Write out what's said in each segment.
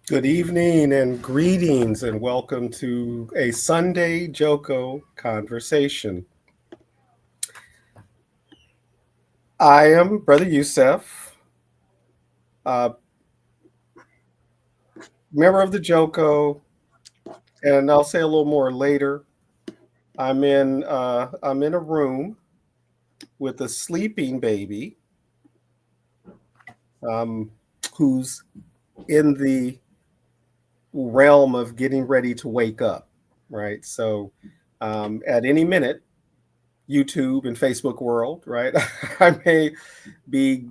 Good evening and greetings, and welcome to a Sunday Joko conversation. I am Brother Youssef, member of the Joko, and I'll say a little more later. I'm in a room with a sleeping baby, who's in the realm of getting ready to wake up, right? So at any minute, YouTube and Facebook world, right? I may be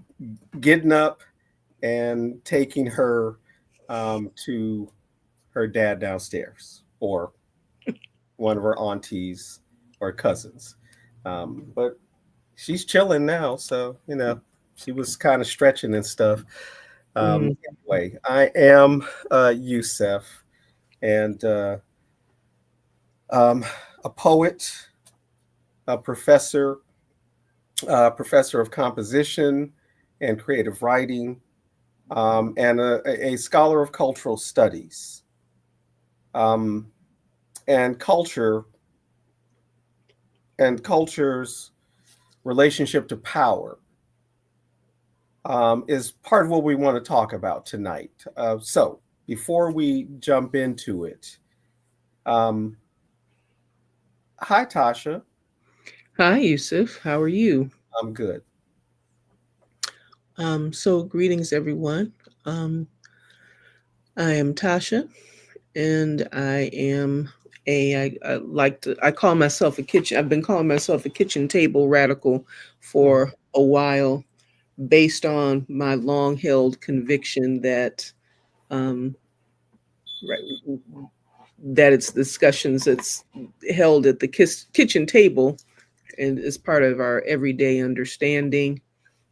getting up and taking her to her dad downstairs or one of her aunties or cousins. But she's chilling now. So, she was kind of stretching and stuff. Anyway, I am Youssef, and a poet, a professor of composition and creative writing, and a scholar of cultural studies. And culture's relationship to power is part of what we want to talk about tonight. So before we jump into it, hi, Tasha. Hi, Yusuf. How are you? I'm good. So greetings, everyone. I am Tasha, and I call myself a kitchen. I've been calling myself a kitchen table radical for a while, based on my long-held conviction that um, right, that it's discussions that's held at the kitchen table and is part of our everyday understanding,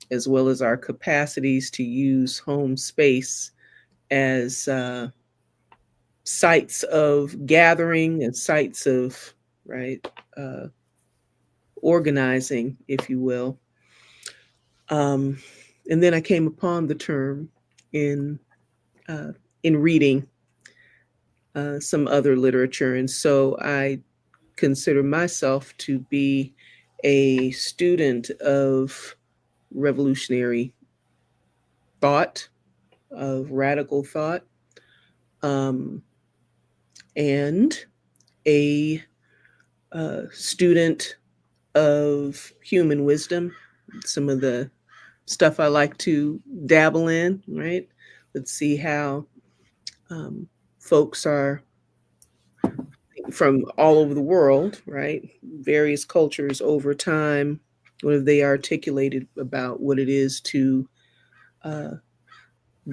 as well as our capacities to use home space as sites of gathering and sites of right uh, organizing, if you will. Um, and then I came upon the term in uh, in reading some other literature, and so I consider myself to be a student of revolutionary thought, of radical thought, um, and a student of human wisdom. Some of the stuff I like to dabble in, right? Let's see how um, folks are from all over the world, right? Various cultures over time. What have they articulated about what it is to uh,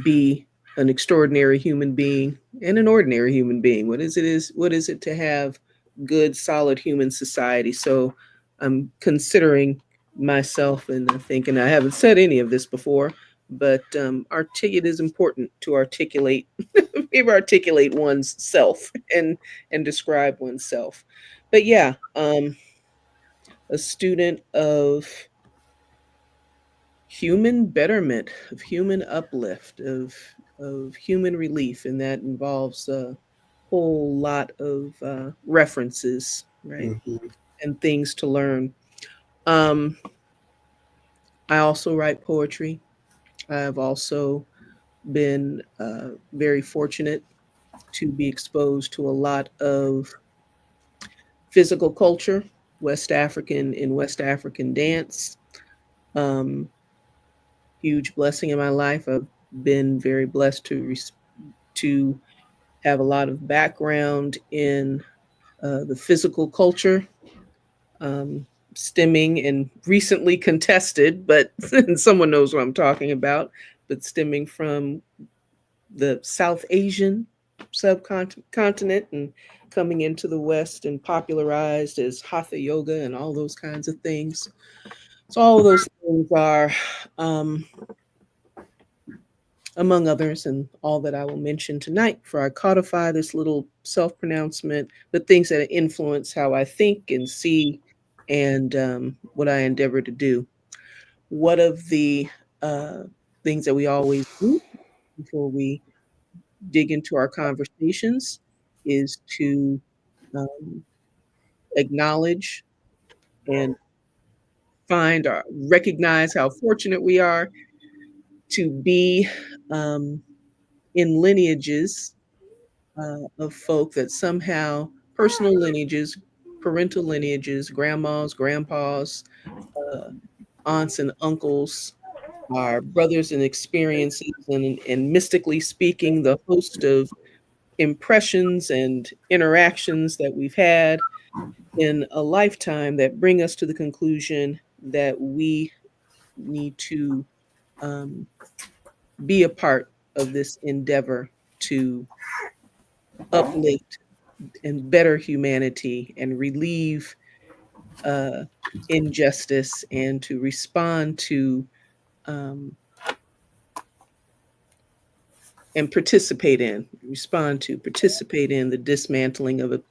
be an extraordinary human being and an ordinary human being? What is it to have good, solid human society? So I'm considering myself, and I think, and I haven't said any of this before, but it is important to articulate, maybe articulate one's self and describe oneself. But yeah, a student of human betterment, of human uplift, of human relief, and that involves a whole lot of references, right, Mhm. and things to learn. Um, I also write poetry. I've also been very fortunate to be exposed to a lot of physical culture, West African dance. Um, Huge blessing in my life. I've been very blessed to have a lot of background in the physical culture, um, stemming and recently contested, but and someone knows what I'm talking about, but stemming from the South Asian subcontinent and coming into the West and popularized as hatha yoga and all those kinds of things. So all of those things are, um, among others, and all that I will mention tonight. For I codify this little self-pronouncement, but things that influence how I think and see, and what I endeavor to do. One of the uh, things that we always do before we dig into our conversations is to um, acknowledge and find or recognize how fortunate we are to be um, in lineages of folk that somehow personal lineages, parental lineages, grandmas, grandpas, uh, aunts and uncles, our brothers and experiences, and mystically speaking, the host of impressions and interactions that we've had in a lifetime that bring us to the conclusion that we need to um, be a part of this endeavor to uplift and better humanity and relieve uh, injustice and to respond to um, and participate in the dismantling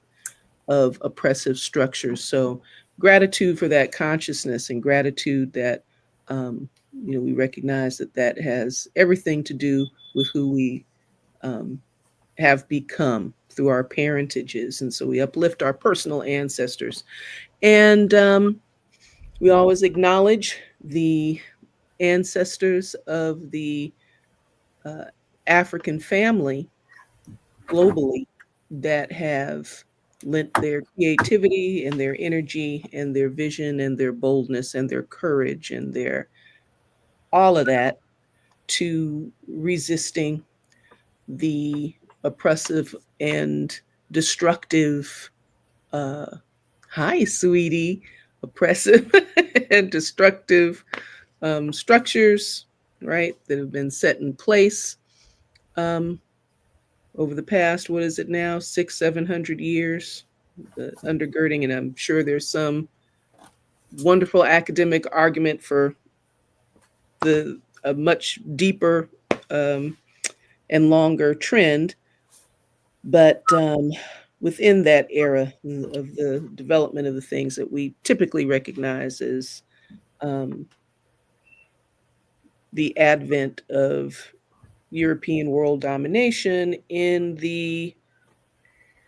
of oppressive structures. So gratitude for that consciousness and gratitude that um, we recognize that that has everything to do with who we um, have become through our parentages, and so we uplift our personal ancestors, and we always acknowledge the ancestors of the uh, African family globally that have lent their creativity and their energy and their vision and their boldness and their courage and their all of that to resisting the oppressive and destructive uh hi sweetie oppressive and destructive structures, right, that have been set in place um, over the past, what is it now, 600-700 years, the undergirding, and I'm sure there's some wonderful academic argument for the a much deeper um, and longer trend, but within that era of the development of the things that we typically recognize as um, the advent of European world domination in the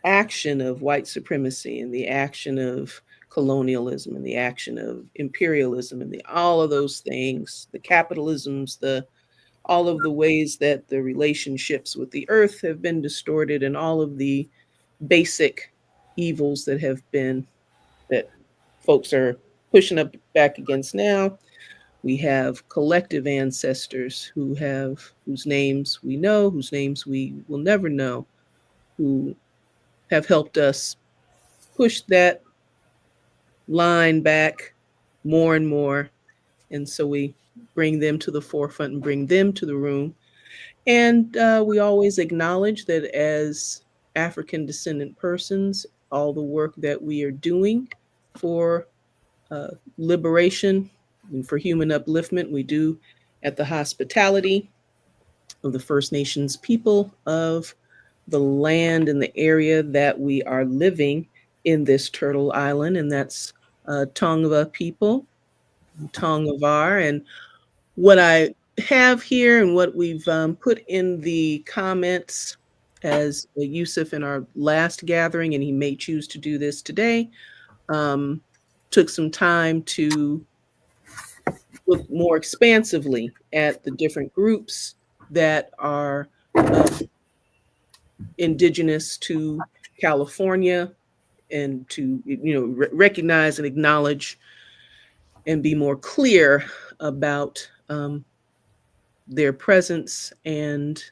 action of white supremacy and the action of colonialism and the action of imperialism and the all of those things, the capitalisms, the all of the ways that the relationships with the earth have been distorted, and all of the basic evils that have been that folks are pushing up back against now. We have collective ancestors whose names we know, whose names we will never know, who have helped us push that line back more and more. And so we bring them to the forefront and bring them to the room. And we always acknowledge that as African descendant persons, all the work that we are doing for uh, liberation and for human upliftment, we do at the hospitality of the First Nations people of the land and the area that we are living in this Turtle Island, and that's Tongva people, Tongvar. And what I have here and what we've put in the comments as Yusuf in our last gathering, and he may choose to do this today, um, took some time to look more expansively at the different groups that are uh, indigenous to California, and to recognize and acknowledge and be more clear about their presence and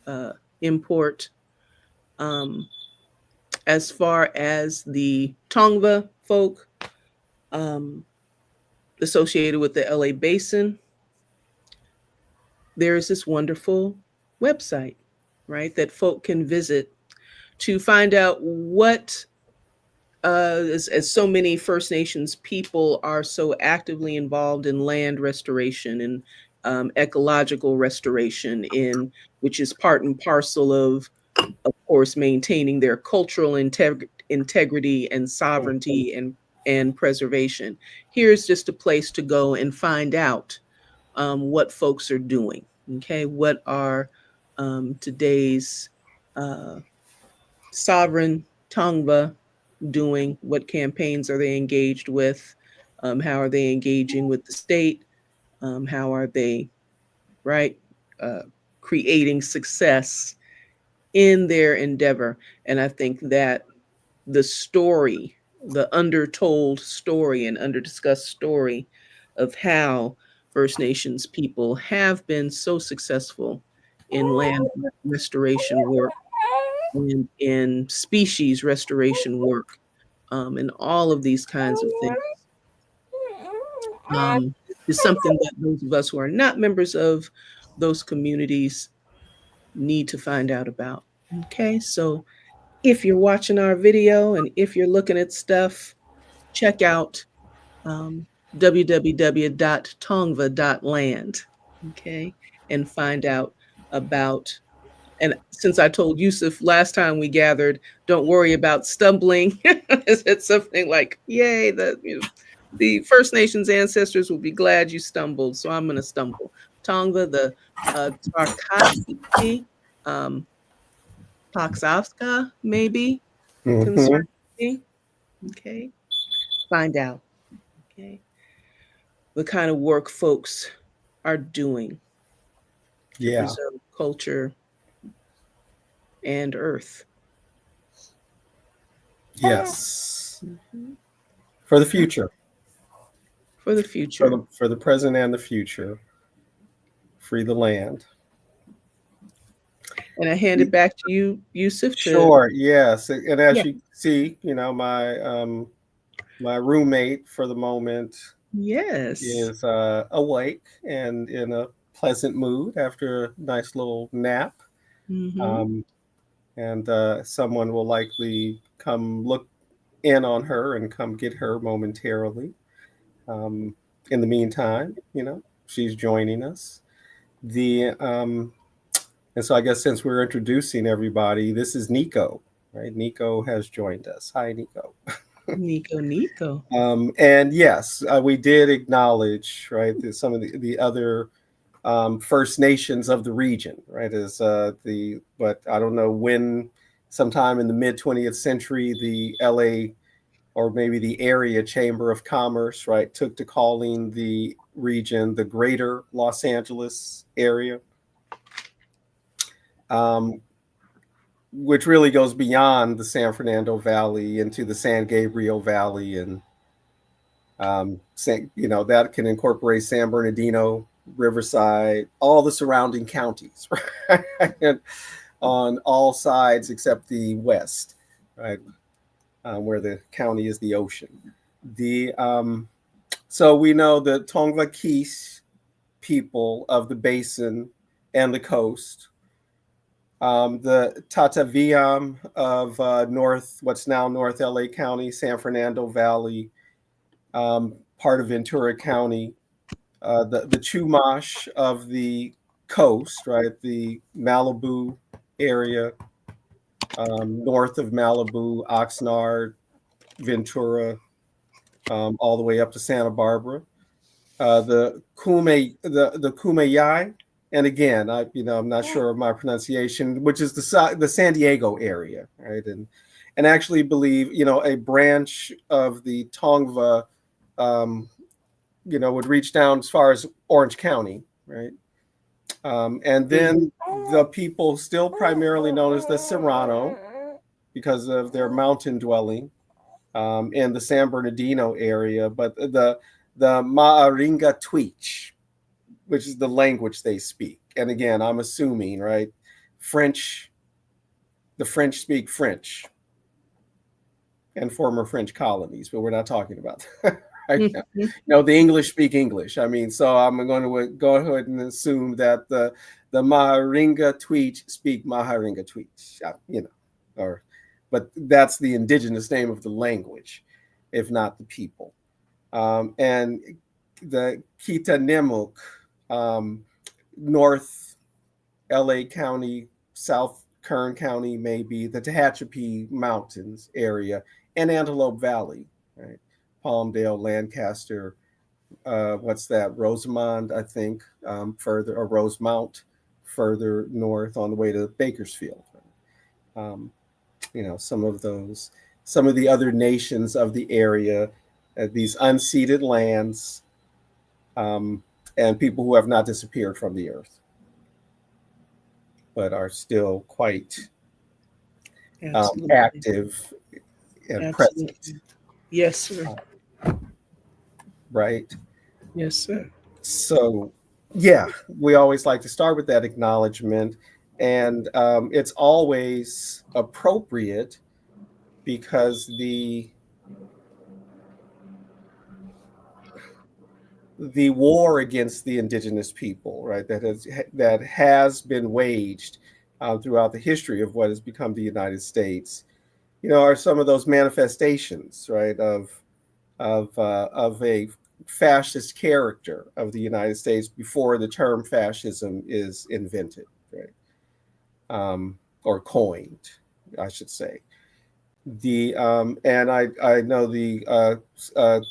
uh, import. Um, as far as the Tongva folk um, associated with the LA Basin, there is this wonderful website, right, that folk can visit to find out what, as so many First Nations people are so actively involved in land restoration and ecological restoration, in which is part and parcel of course, maintaining their cultural integrity and sovereignty and preservation. Here's just a place to go and find out what folks are doing. Okay, what are today's uh, sovereign Tongva doing? What campaigns are they engaged with? How are they engaging with the state? How are they, right, uh, creating success in their endeavor? And I think that the story, the undertold story and underdiscussed story of how First Nations people have been so successful in land restoration work and in species restoration work, and all of these kinds of things, um, is something that those of us who are not members of those communities need to find out about. Okay, so if you're watching our video and if you're looking at stuff, check out um, www.tongva.land, okay, and find out about. And since I told Yusuf last time we gathered, don't worry about stumbling. It's something like, yay, the First Nations ancestors will be glad you stumbled, so I'm going to stumble. Tongva, the Tarkasi, um, Paksavska, maybe, Hmm. concern me. Okay, find out. Okay, the kind of work folks are doing to Yeah. preserve culture and earth. Yes. Mhm. For the Yeah, future, for the future. for the present and the future, free the land. And I hand it back to you, Yusuf, to, Sure. Yes. And as yeah, you see, my my roommate for the moment yes. is awake and in a pleasant mood after a nice little nap. Mm-hmm. Um, and someone will likely come look in on her and come get her momentarily. Um, in the meantime, she's joining us. The And so I guess since we're introducing everybody, this is Nico, right? Nico has joined us. Hi, Nico. Nico, Nico. And yes, we did acknowledge, right, that some of the other First Nations of the region, right, is but I don't know when, sometime in the mid 20th century, the LA, or maybe the area Chamber of Commerce, right, took to calling the region the Greater Los Angeles area, um, which really goes beyond the San Fernando Valley into the San Gabriel Valley, and that can incorporate San Bernardino, Riverside, all the surrounding counties, right? And on all sides except the west, right, where the county is the ocean. The So we know the Tongva Keys people of the basin and the coast, the Tataviam of what's now North LA County, San Fernando Valley, part of Ventura County, the Chumash of the coast, right? The Malibu area, north of Malibu, Oxnard, Ventura, all the way up to Santa Barbara. The Kumeyaay, and again, I'm not sure of my pronunciation, which is the San Diego area, right? And actually believe a branch of the Tongva, um, would reach down as far as Orange County, right? And Mm. then the people still primarily known as the Serrano because of their mountain dwelling in the San Bernardino area, but the Maaringa Tweech, which is the language they speak. And again, I'm assuming, right, French, the French speak French and former French colonies, but we're not talking about that right now. Mhm. The English speak English. I mean, so I'm going to go ahead and assume that the Maharinga Tweet speak Maharinga Tweet, or, but that's the indigenous name of the language, if not the people. And the Kitanemuk, North LA County, South Kern County, maybe the Tehachapi Mountains area, and Antelope Valley, right? Palmdale, Lancaster, what's that? Rosamond, I think, further, or Rosemount, further north on the way to Bakersfield. Um, some of those, some of the other nations of the area, these unceded lands, um, and people who have not disappeared from the earth, but are still quite Absolutely. active and present, Absolutely. Yes, sir. right? Yes, sir. So, yeah, we always like to start with that acknowledgement, and it's always appropriate because the war against the indigenous people, right, that has been waged throughout the history of what has become the United States, are some of those manifestations, right, of a fascist character of the United States before the term fascism is invented, right, or coined, I should say. And I know the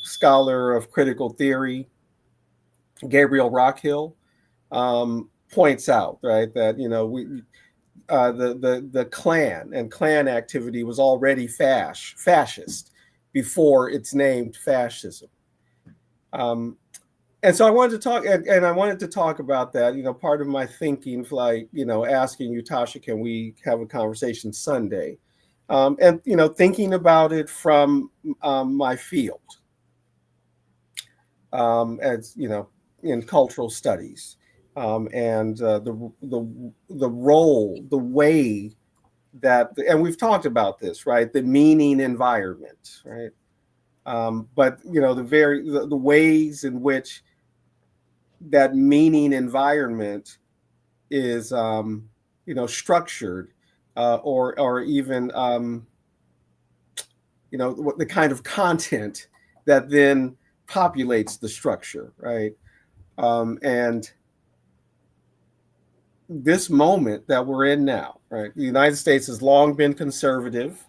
scholar of critical theory, Gabriel Rockhill, points out, right, that we the Klan and Klan activity was already fascist before it's named fascism. Um, and so I wanted to talk, and I wanted to talk about that. Part of my thinking, like asking you, Tasha, can we have a conversation Sunday? And thinking about it from my field, as in cultural studies, and the role, the way that, and we've talked about this, right? The meaning environment, right? But the ways in which that meaning environment is structured, or even the kind of content that then populates the structure, right? And this moment that we're in now, right? The United States has long been conservative.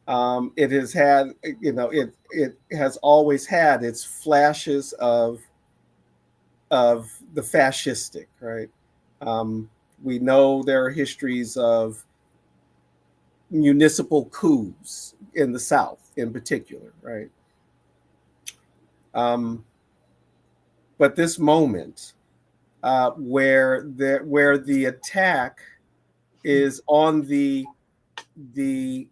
It has had, it has always had its flashes of the fascistic, right? We know there are histories of municipal coups in the South, in particular, right? Um, but this moment, where the attack is on the the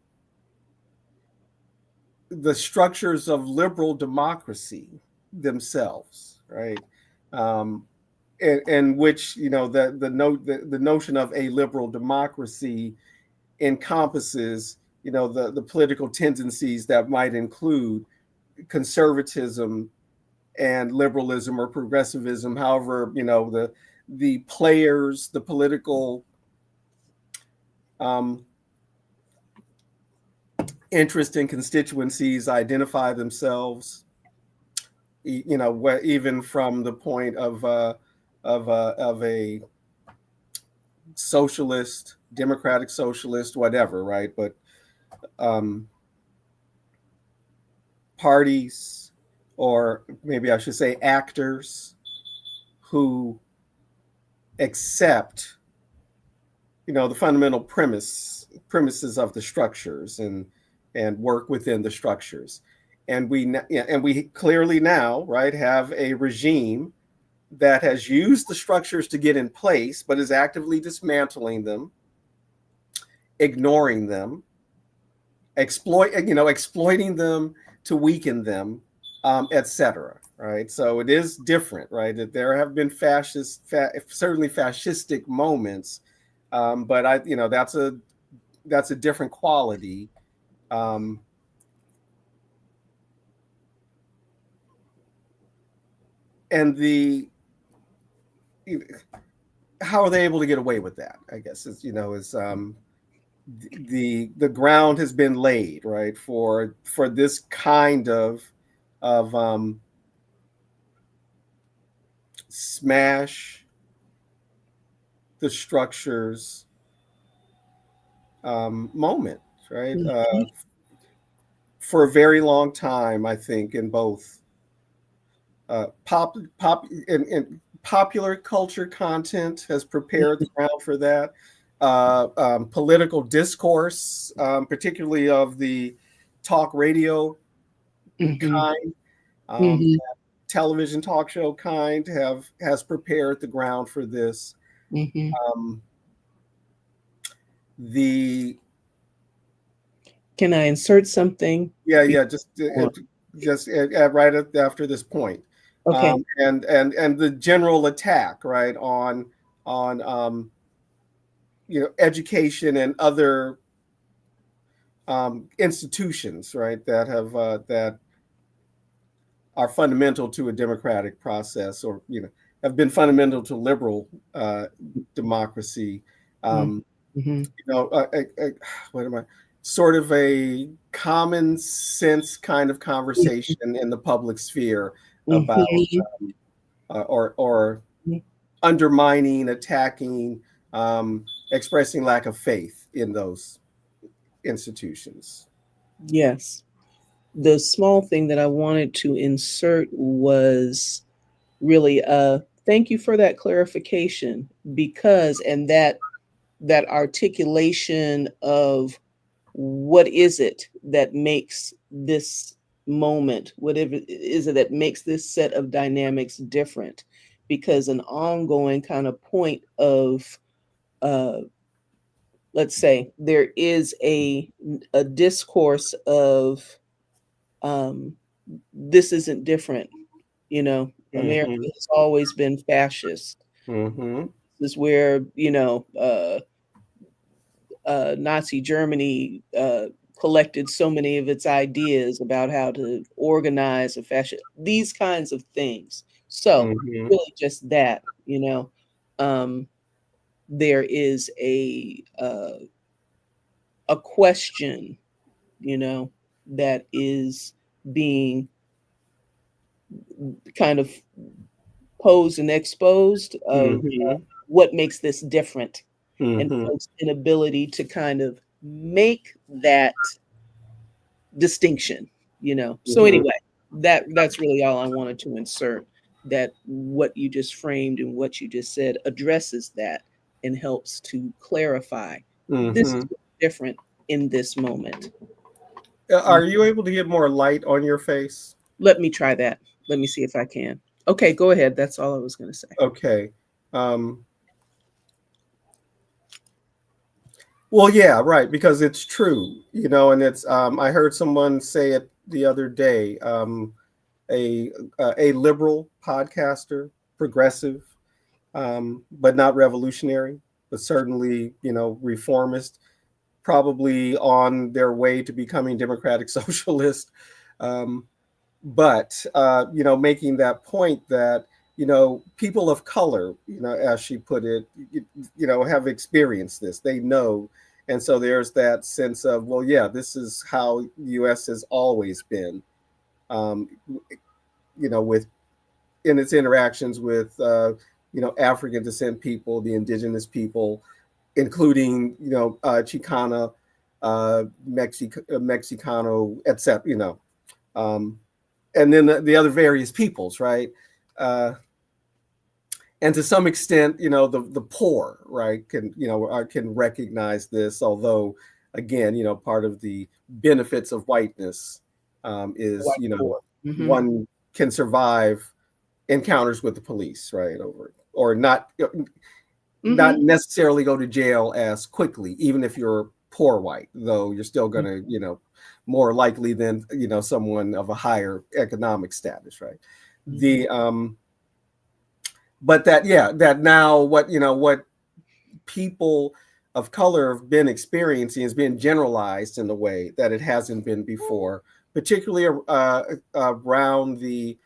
structures of liberal democracy themselves, right? Um, in which the notion of a liberal democracy encompasses the political tendencies that might include conservatism and liberalism or progressivism, however the players, the political um, interest in constituencies identify themselves. even from the point of a socialist, democratic socialist, whatever, right? But um, parties, or maybe I should say actors, who accept, the fundamental premises of the structures, and work within the structures. And we clearly now, right, have a regime that has used the structures to get in place, but is actively dismantling them, ignoring them, exploiting them to weaken them, etc. Right. So it is different, right? That there have been certainly fascistic moments, but that's a different quality. Um, and how are they able to get away with that? I guess is the ground has been laid, right, for this kind of smash the structures moment, right? Mhm. For a very long time, I think, in both and popular culture content has prepared the ground for that. Political discourse, particularly of the talk radio Mhm. kind, um, Mhm. television talk show kind, has prepared the ground for this. Mhm. Um, the Can I insert something Yeah, yeah, before? right after this point, Okay. and the general attack, right, on education and other institutions, right, that are fundamental to a democratic process, or have been fundamental to liberal uh, democracy. Mhm. Um, Mhm. you know, what am I? Sort of a common sense kind of conversation in the public sphere about Mhm. or undermining, attacking, expressing lack of faith in those institutions. Yes. The small thing that I wanted to insert was really thank you for that clarification, because and that articulation of what is it that makes this moment, whatever is it that makes this set of dynamics different, because an ongoing kind of point of uh let's say there is a discourse of um this isn't different, America Mm-hmm. has always been fascist. Mm-hmm. This is where, Nazi Germany collected so many of its ideas about how to organize a fashion, these kinds of things. So, Mm-hmm. really, just that, um, there is a question, you know, that is being kind of posed and exposed of Mm-hmm. what makes this different, and Mm-hmm. folks' inability to kind of make that distinction, So Mm-hmm. anyway, that's really all I wanted to insert, that what you just framed and what you just said addresses that and helps to clarify this Mm-hmm. is what's different in this moment. Mm. Are you able to get more light on your face? Let me try that. Let me see if I can. Okay, go ahead. That's all I was going to say. Okay. Um, well, yeah, right, because it's true, and it's. I heard someone say it the other day. A a liberal podcaster, progressive, but not revolutionary, but certainly reformist, probably on their way to becoming democratic socialist. Um, but making that point that people of color, as she put it, have experienced this. They know, and so there's that sense of, well, yeah, this is how the U.S. has always been. Um, with in its interactions with African descent people, the indigenous people, including Chicana, Mexicano, etc. Um, and then the other various peoples, right? Uh, and to some extent, the poor, right, can recognize this. Although, again, part of the benefits of whiteness is White poor. Mm-hmm. one can survive encounters with the police, right, over or not Mm-hmm. necessarily go to jail as quickly, even if you're poor white, though you're still going to, more likely than, someone of a higher economic status, right? Mm-hmm. The But that, yeah, that now what people of color have been experiencing has been generalized in a way that it hasn't been before, particularly around the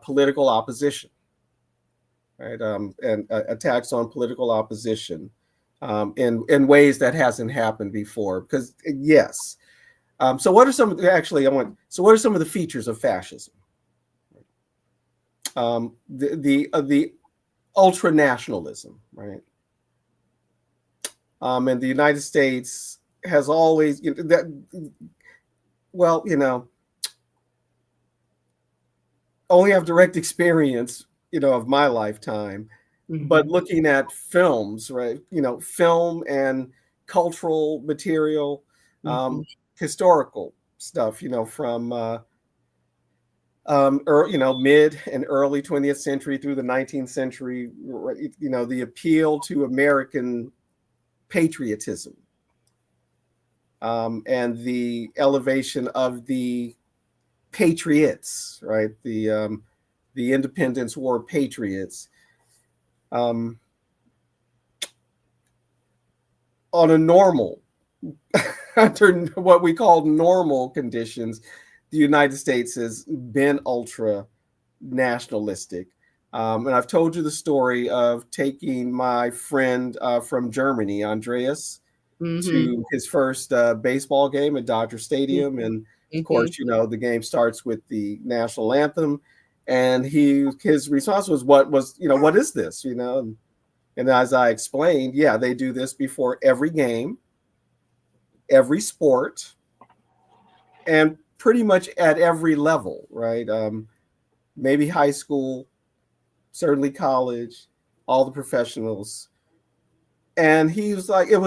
political opposition, right? And attacks on political opposition in ways that hasn't happened before. Because yes, so what are some of the, actually I want so what are some of the features of fascism? The ultra nationalism, right? And the United States has always well, only have direct experience, of my lifetime, but Mm-hmm. looking at films, right? Film and cultural material, Mm-hmm. historical stuff, from mid and early 20th century through the 19th century, the appeal to American patriotism, and the elevation of the patriots, right? The Independence War patriots, um, on a normal, under what we call normal conditions, the United States has been ultra nationalistic. And I've told you the story of taking my friend from Germany, Andreas, Mm-hmm. to his first baseball game at Dodger Stadium. And of Mm-hmm. course, the game starts with the national anthem. And his response was, what is this? And as I explained, yeah, they do this before every game, every sport, and pretty much at every level, right? Maybe high school, certainly college, all the professionals. And he was like, it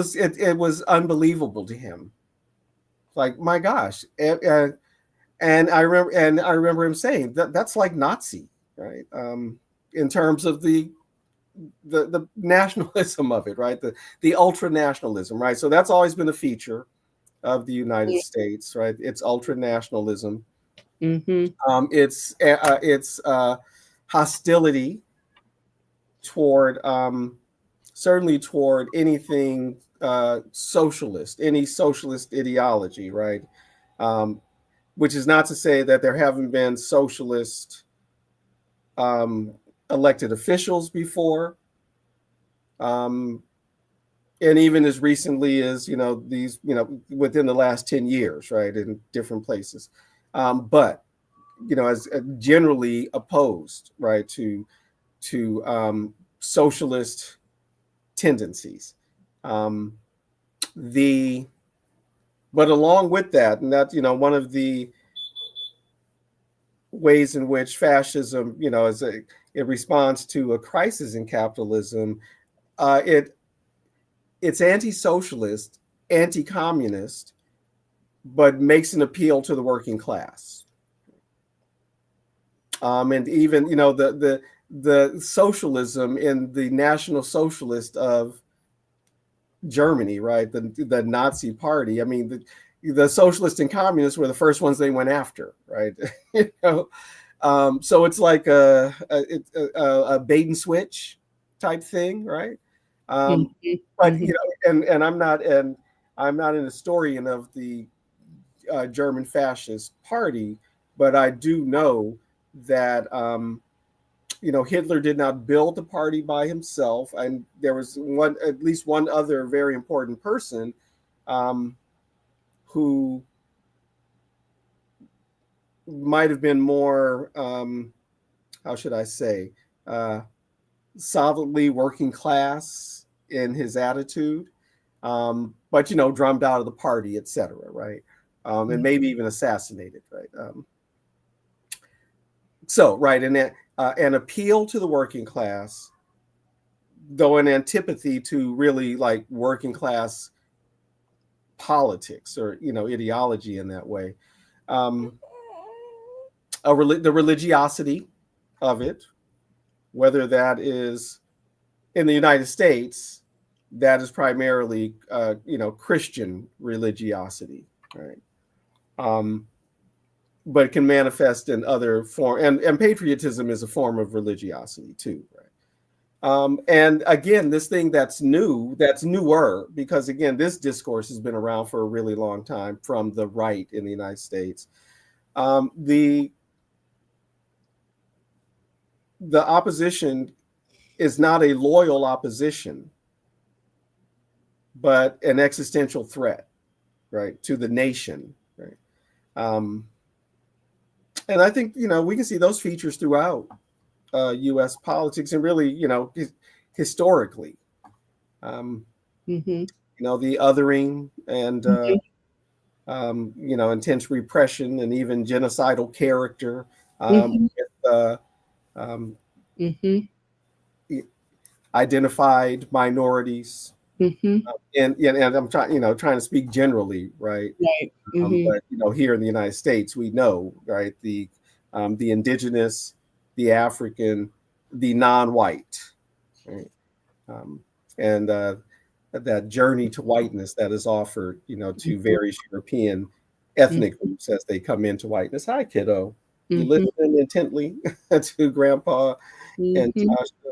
was unbelievable to him. Like, my gosh. And I remember him saying that's like Nazi, right? In terms of the nationalism of it, right? The ultra nationalism, right? So that's always been a feature of the United States, right? It's ultra nationalism. Mm-hmm. It's hostility toward, certainly toward anything socialist, any socialist ideology, right? Um, which is not to say that there haven't been socialist um, elected officials before, um, and even as recently as these within the last 10 years, right, in different places, but as generally opposed, right, to socialist tendencies. Um, the But along with that, and that one of the ways in which fascism, it responds to a crisis in capitalism, it's anti-socialist, anti-communist, but makes an appeal to the working class. And even the socialism in the National Socialist of Germany, right? The Nazi Party. I mean, the socialists and communists were the first ones they went after, right? you know, so it's like a bait and switch type thing, right? Um, Mm-hmm. but Mm-hmm. I'm not an historian of the German Fascist Party, but I do know that Hitler did not build the party by himself, and there was at least one other very important person um, who might have been more. how should I say, uh, solidly working class in his attitude, but drummed out of the party, etc. Right, and maybe even assassinated. Right. So right, and an appeal to the working class, though an antipathy to really like working class politics or ideology in that way. Um, the religiosity of it, whether that is in the United States, that is primarily Christian religiosity, right? Um, but it can manifest in other form, and patriotism is a form of religiosity too, right? And again, this thing that's new, that's newer, because again, this discourse has been around for a really long time from the right in the United States. The opposition is not a loyal opposition, but an existential threat, right, to the nation, right? Um, and I think we can see those features throughout U.S. politics and really historically. Um, Mm-hmm. the othering and intense repression and even genocidal character Mm-hmm. with um, Mm-hmm. identified minorities. Mm-hmm. And I'm trying to speak generally, right? Right. Mm-hmm. But here in the United States, we know, right, the indigenous, the African, the non-white, right? Um, and that journey to whiteness that is offered, to Mm-hmm. various European ethnic groups as they come into whiteness. Hi, kiddo. You Mm-hmm. listening intently to Grandpa and Mm-hmm. Tasha?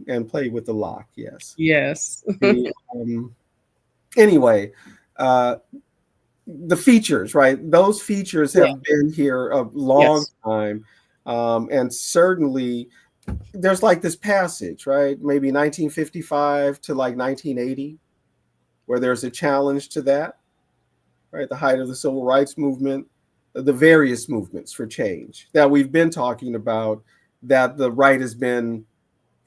And play with the lock. Yes. Yes. The anyway, uh, the features, right? Those features Yeah. have been here a long Yes. time, and certainly there's like this passage, right? Maybe 1955 to like 1980, where there's a challenge to that, right? The height of the civil rights movement, the various movements for change that we've been talking about, that the right has been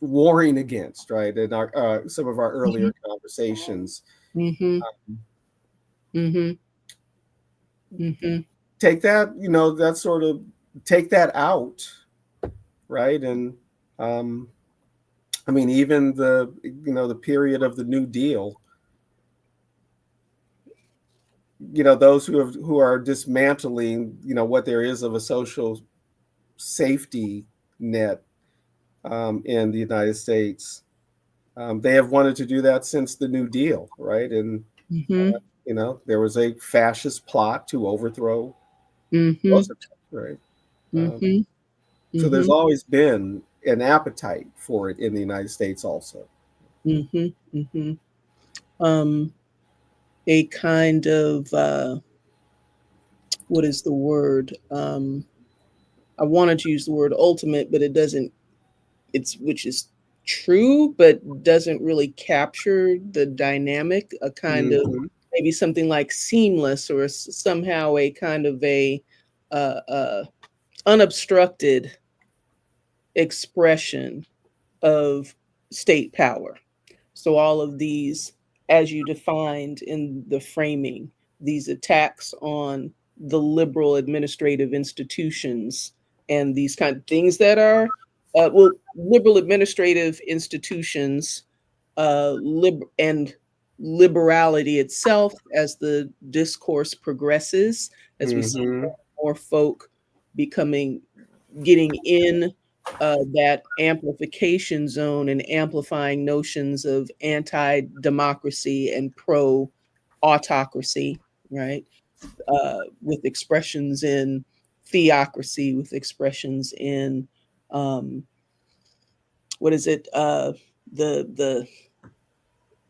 warring against, right? In our some of our Mm-hmm. earlier conversations. Mm-hmm. Mm-hmm. Mm-hmm. Take that, that sort of take that out, right? And um, I mean, even the period of the New Deal, those who are dismantling, what there is of a social safety net in the United States. They have wanted to do that since the New Deal, right? And Mm-hmm. there was a fascist plot to overthrow Mm-hmm. Roosevelt, right? Um, Mm-hmm. so Mm-hmm. there's always been an appetite for it in the United States, also. Mm-hmm. Mm-hmm. Um, a kind of what is the word? I wanted to use the word ultimate, but it doesn't. It's which is true, but doesn't really capture the dynamic. A kind of Hmm. maybe something like seamless, or somehow a kind of a unobstructed expression of state power. So all of these, as you defined in the framing, these attacks on the liberal administrative institutions and these kind of things that are, liberal administrative institutions, and liberality itself as the discourse progresses, as we see Hmm. more folk becoming getting in that amplification zone and amplifying notions of anti-democracy and pro-autocracy, right? With expressions in theocracy, with expressions in um, what is it? The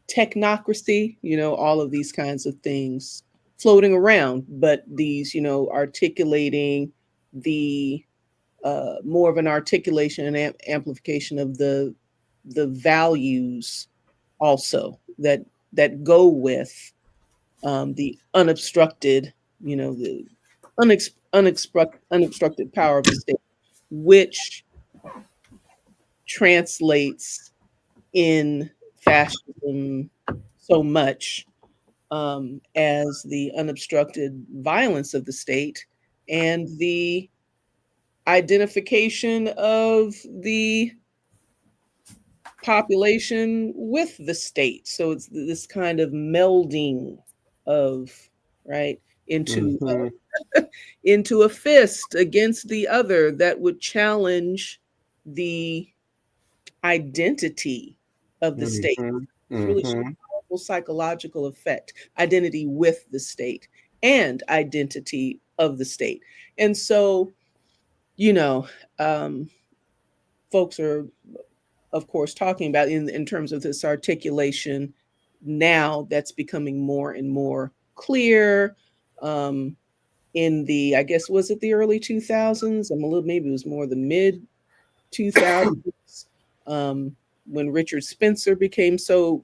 technocracy, all of these kinds of things floating around, but these, articulating the more of an articulation and amplification of the values also that go with the unobstructed, the unobstructed power of the state. which translates in fascism so much as the unobstructed violence of the state and the identification of the population with the state. So it's this kind of melding of, right, into Mhm. into a fist against the other that would challenge the identity of the state. Mhm. It's really Mhm. powerful psychological effect, identity with the state and identity of the state. And so, you know, um, folks are, of course, talking about in terms of this articulation now that's becoming more and more clear. In the, I guess, was it the early 2000s? I'm a little, maybe it was more the mid 2000s, um, when Richard Spencer became so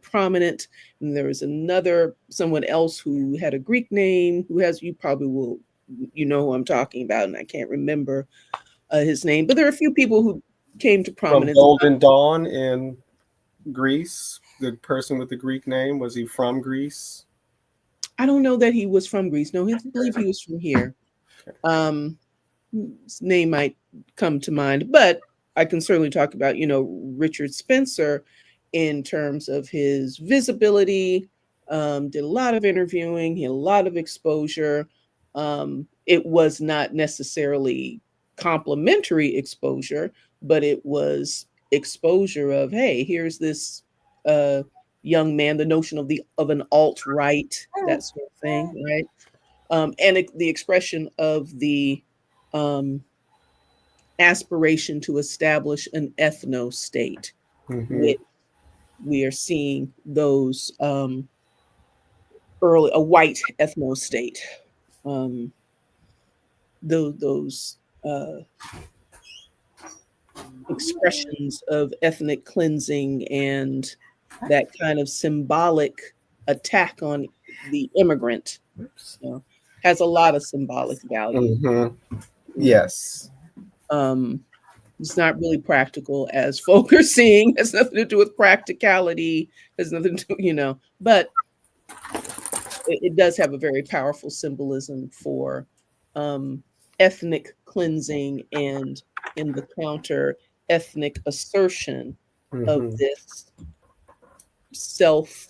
prominent. And there was another, someone else who had a Greek name, who has, you probably will, you know who I'm talking about, and I can't remember his name, but there are a few people who came to From prominence. Golden Dawn in Greece, the person with the Greek name, was he from Greece? I don't know that he was from Greece. No, I believe he was from here. Okay. Um, his name might come to mind, but I can certainly talk about, Richard Spencer in terms of his visibility. Did a lot of interviewing, he had a lot of exposure. It was not necessarily complimentary exposure, but it was exposure of, hey, here's this uh, young man, the notion of an alt right, that sort of thing, right? And the expression of the um, aspiration to establish an ethno state, Mhm. which we are seeing those early, a white ethno state, um, those expressions of ethnic cleansing and that kind of symbolic attack on the immigrant, you know, has a lot of symbolic value. Mhm. You know. Yes. Um, it's not really practical as folk are seeing. It has nothing to do with practicality. Has nothing to, but it does have a very powerful symbolism for um, ethnic cleansing and in the counter ethnic assertion of Mhm. this self,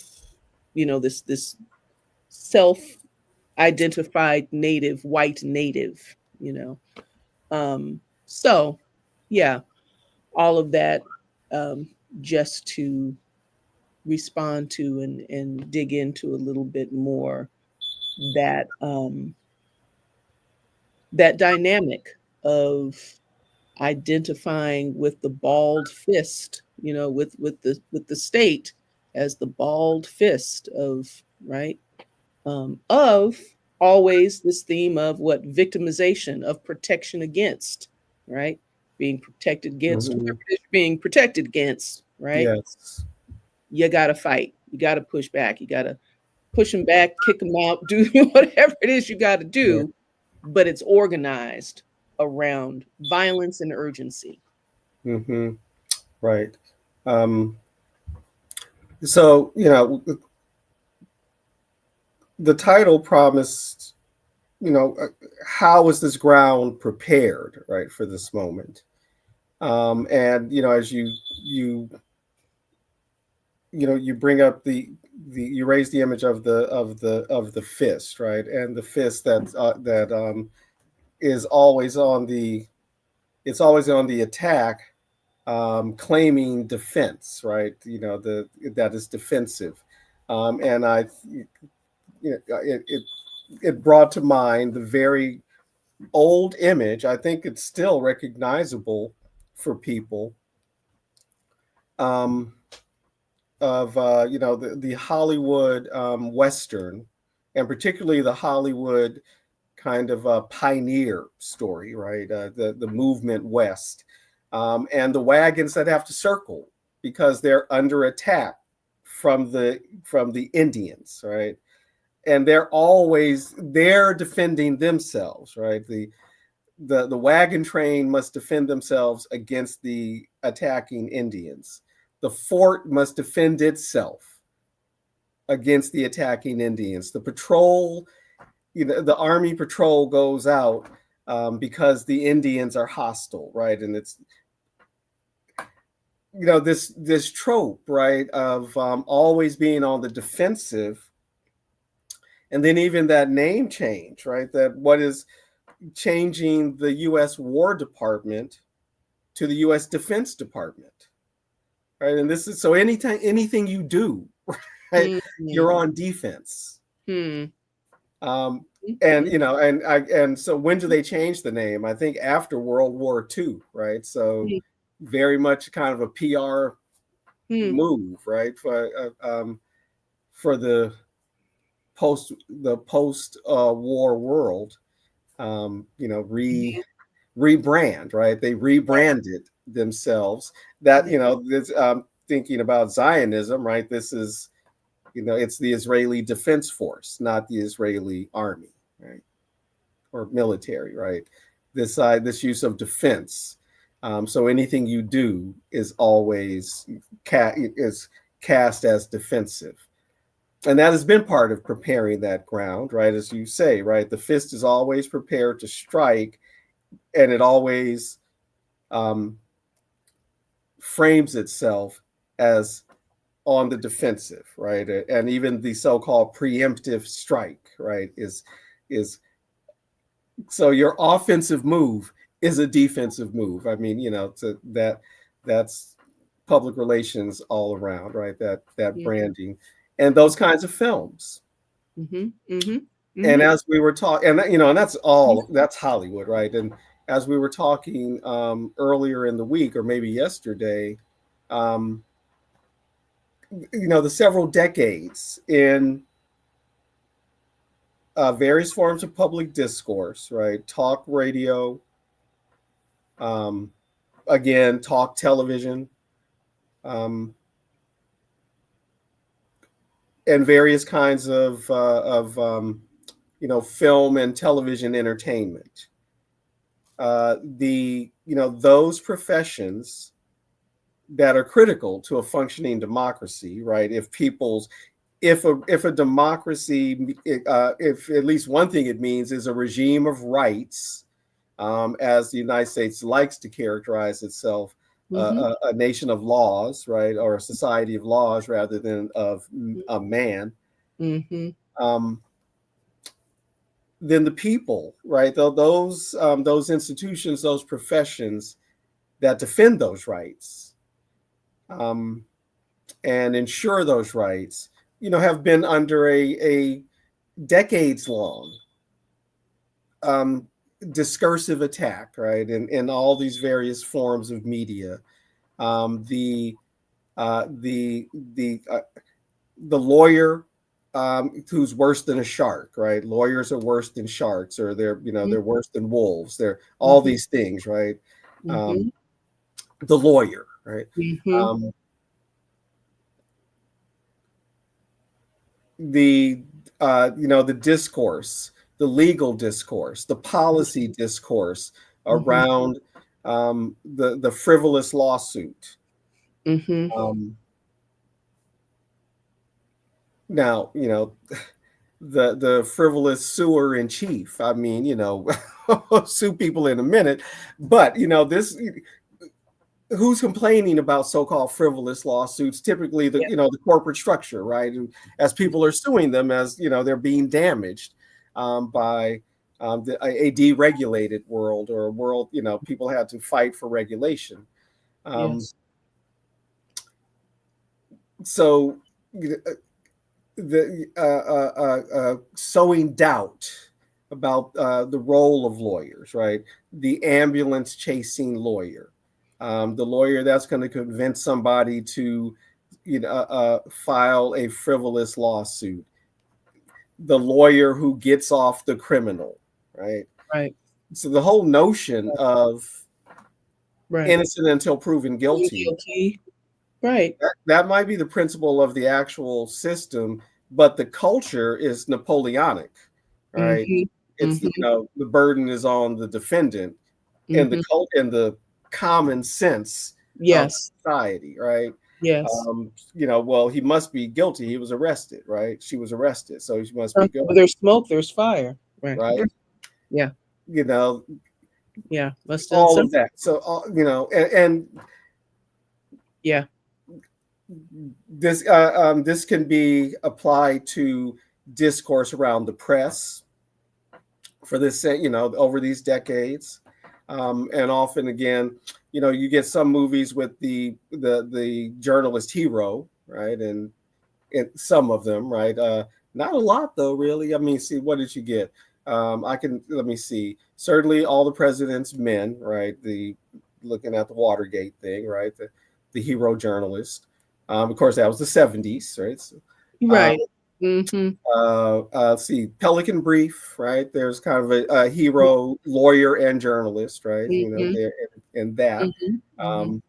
this self identified native, white native, you know. So yeah, all of that, um, just to respond to and dig into a little bit more that that dynamic of identifying with the bald fist, with the state as the bald fist of, right, of always this theme of what victimization, of protection against, right, being protected against Mhm. whoever it is being protected against, right. Yes. You got to fight, you got to push back, you got to push them back, kick them out, do whatever it is you got to Yeah. do, but it's organized around violence and urgency. Mhm. Right. Um, so the title promised, how is this ground prepared, right, for this moment? And as you you bring up you raise the image of the fist, right, and the fist that is always on the it's always on the attack, claiming defense, right? That is defensive, and it brought to mind the very old image. I think it's still recognizable for people, um, of the Hollywood Western, and particularly the Hollywood kind of pioneer story, right? The movement west, and the wagons that have to circle because they're under attack from the Indians, right? And they're defending themselves, right? the wagon train must defend themselves against the attacking Indians. The fort must defend itself against the attacking Indians. The patrol, the army patrol goes out because the Indians are hostile, right? And it's this trope, right, of always being on the defensive, and then even that name change, right? That what is changing the U.S. War Department to the U.S. Defense Department, right? And this is so anything you do, right, Mm-hmm. you're on defense. Hmm. Um, and Mm-hmm. and so when do they change the name? I think after World War II, right? So very much kind of a PR Hmm. move, right, for the post war world. You know, rebrand, right? They rebranded themselves. That this thinking about Zionism, right? This is it's the Israeli Defense Force, not the Israeli army, right, or military, right? This use of defense. So anything you do is always is cast as defensive, and that has been part of preparing that ground, right? As you say, right, the fist is always prepared to strike, and it always um, frames itself as on the defensive, right? And even the so-called preemptive strike, right, is so your offensive move is a defensive move. I mean, that's public relations all around, right? That Yeah. branding and those kinds of films. Mm-hmm. Mm-hmm. And Mm-hmm. as we were talking, and that's Hollywood, right? And as we were talking earlier in the week, or maybe yesterday, um, the several decades in various forms of public discourse, right? Talk radio, um, again, talk television, um, and various kinds of film and television entertainment. Those professions that are critical to a functioning democracy, right? If a democracy, if at least one thing it means is a regime of rights, as the United States likes to characterize itself, Mm-hmm. a nation of laws, right, or a society of laws rather than of a man. Mm-hmm. Um, then the people, right, those institutions, those professions that defend those rights, um, and ensure those rights, have been under a decades long um, discursive attack, right, in all these various forms of media. Um, the uh, the the uh, the lawyer who's worse than a shark, right? Lawyers are worse than sharks, or they're worse than wolves. They're all Mm-hmm. these things, right? Mm-hmm. Um, the lawyer, right? Mm-hmm. Um, the the discourse, the legal discourse, the policy discourse Mm-hmm. around the frivolous lawsuit. Mm-hmm. Um, Now, the frivolous suer in chief. I mean, I'll sue people in a minute, but this who's complaining about so-called frivolous lawsuits? Typically, Yeah. the corporate structure, right? And as people are suing them, as they're being damaged by a deregulated world, or a world people had to fight for regulation. Um, Yes. so the sowing doubt about the role of lawyers, right? The ambulance chasing lawyer, the lawyer that's going to convince somebody to, file a frivolous lawsuit, the lawyer who gets off the criminal, right? Right. So the whole notion of Right. innocent until proven Being guilty, guilty. Right. that might be the principle of the actual system, but the culture is Napoleonic, right? Mm-hmm. it's, the burden is on the defendant in the Mhm. cult in the common sense of Yes. society, right? Yes. Well, he must be guilty. He was arrested, right? She was arrested, so she must be Where guilty, there's smoke, there's fire. Right. right? Yeah. You know, Yeah. Must done all of something. that. So, and Yeah. this can be applied to discourse around the press for this, over these decades, and often again, you get some movies with the journalist hero, right, and some of them, right, not a lot though, really. I mean, see, what did you get? Let me see. Certainly, All the President's Men, right? The looking at the Watergate thing, right? The hero journalist. Of course, that was the '70s, right? So, uh, Right. Mhm. see, Pelican Brief, right? There's kind of a hero lawyer and journalist, right? Mhm. There in that. Mhm. Mhm. Um,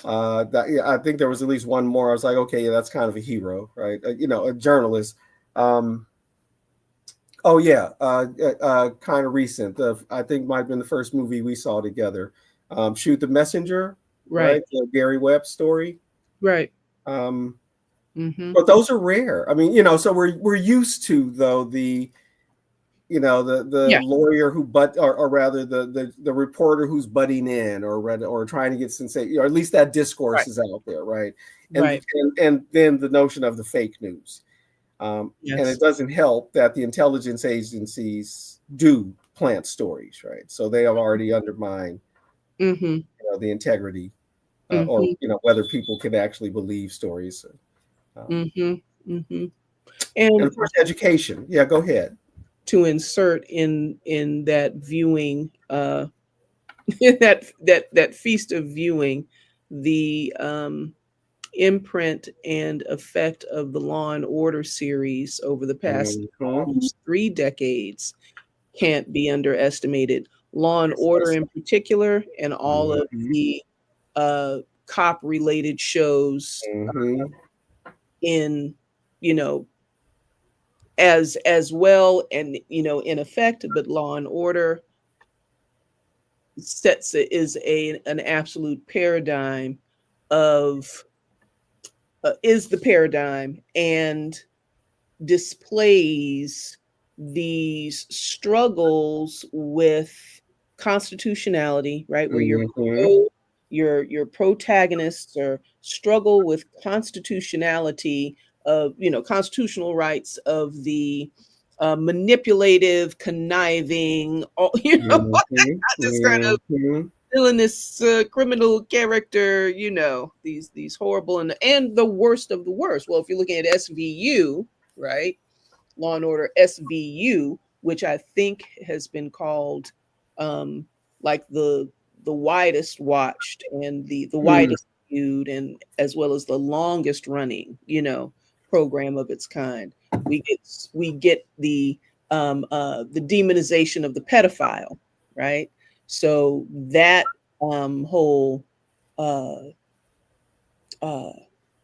yeah, I think there was at least one more. I was like, okay, yeah, that's kind of a hero, right? A journalist. Um, oh yeah, kind of recent. I think might have been the first movie we saw together. Shoot the Messenger, right? Right. The Gary Webb story. Right. Um, Mhm. but those are rare. I mean, so we're used to though the Yeah. lawyer who or rather the reporter who's butting in or trying to get sensation, or at least that discourse Right. is out there, right? and Right. and then the notion of the fake news, and it Yes. doesn't help that the intelligence agencies do plant stories, right? So they have already undermined Mhm. the integrity, or Mhm. whether people can actually believe stories, um, Mhm. Mhm. and And of course education. Yeah, go ahead. to insert in that viewing, in that feast of viewing, the imprint and effect of the Law and Order series over the past Mhm. almost 3 decades can't be underestimated. Law and Yes, Order yes. in particular, and all of Mhm. the cop-related shows Mhm. in, you know, as well, and in effect, but Law and Order sets it is an absolute paradigm of is the paradigm and displays these struggles with constitutionality, right? Where Mhm. your protagonists are struggle with constitutionality of constitutional rights of the manipulative, conniving, all Mhm. this kind of Mhm. villainous criminal character, these horrible and the worst of the worst. Well, if you're looking at SVU, right? Law and Order SVU, which I think has been called um, like the widest watched and the Mm. widest viewed, and as well as the longest running, program of its kind. We get the demonization of the pedophile, right? So that whole uh, uh,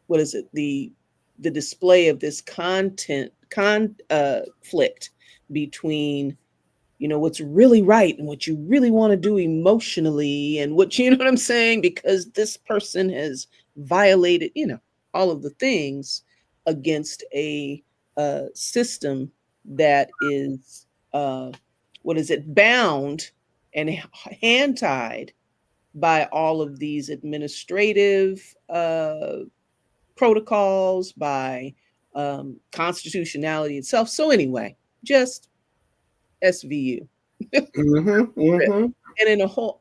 what is it, the display of this conflict between what's really right and what you really want to do emotionally, and what you know what I'm saying, because this person has violated all of the things against a system that is what is it, bound and hand tied by all of these administrative protocols, by constitutionality itself. So anyway, just SVU. Mhm. Mhm. And in a On whole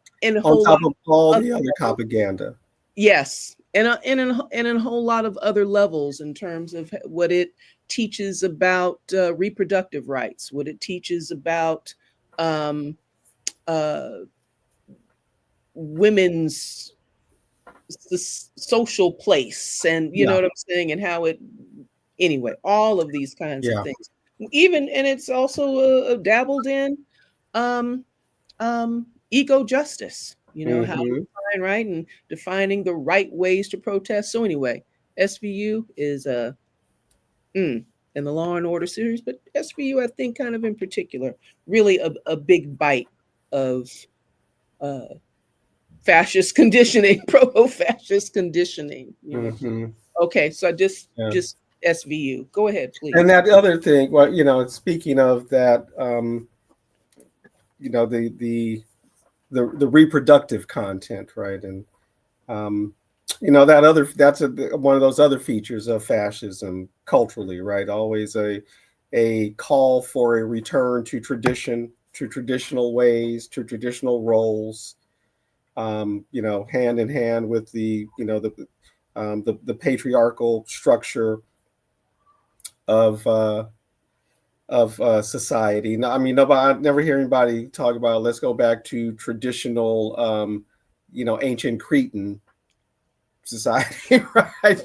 lot top of all of the other other, propaganda. yes, and in a whole lot of other levels in terms of what it teaches about reproductive rights, what it teaches about um, uh, women's social place, and you know Yeah. what I'm saying, and how it anyway, all of these kinds of Yeah. things. Even and it's also dabbled in um eco justice, how to Mhm. define right and defining the right ways to protest. So anyway, SVU is a and the Law and Order series, but SVU, I think, kind of in particular, really a big bite of uh, fascist conditioning, pro-fascist conditioning. Hmm. Okay, so I just Yeah. just SVU. Go ahead, And please. that other thing, well, speaking of that, the reproductive content, right? And um, one of those other features of fascism culturally, right? Always a call for a return to tradition, to traditional ways, to traditional roles, hand in hand with the patriarchal structure of society. No, I mean, nobody. I never hear anybody talk about. Let's go back to traditional, ancient Cretan society, right?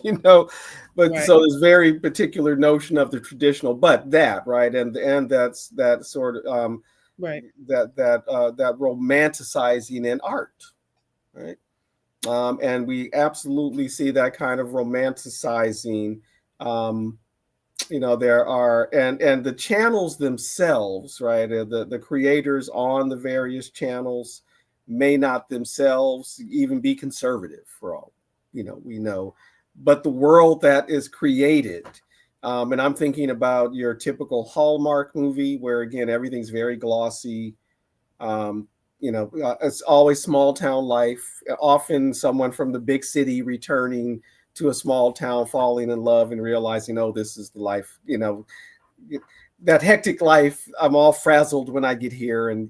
But Right, so there's very particular notion of the traditional, but that, right, and that's that sort of right. that romanticizing in art, right? And we absolutely see that kind of romanticizing. Um, there are and the channels themselves, right, the creators on the various channels may not themselves even be conservative, for all we know, but the world that is created, and I'm thinking about your typical Hallmark movie where again everything's very glossy. It's always small town life, often someone from the big city returning to a small town, falling in love and realizing, oh, this is the life, that hectic life. I'm all frazzled when I get here, and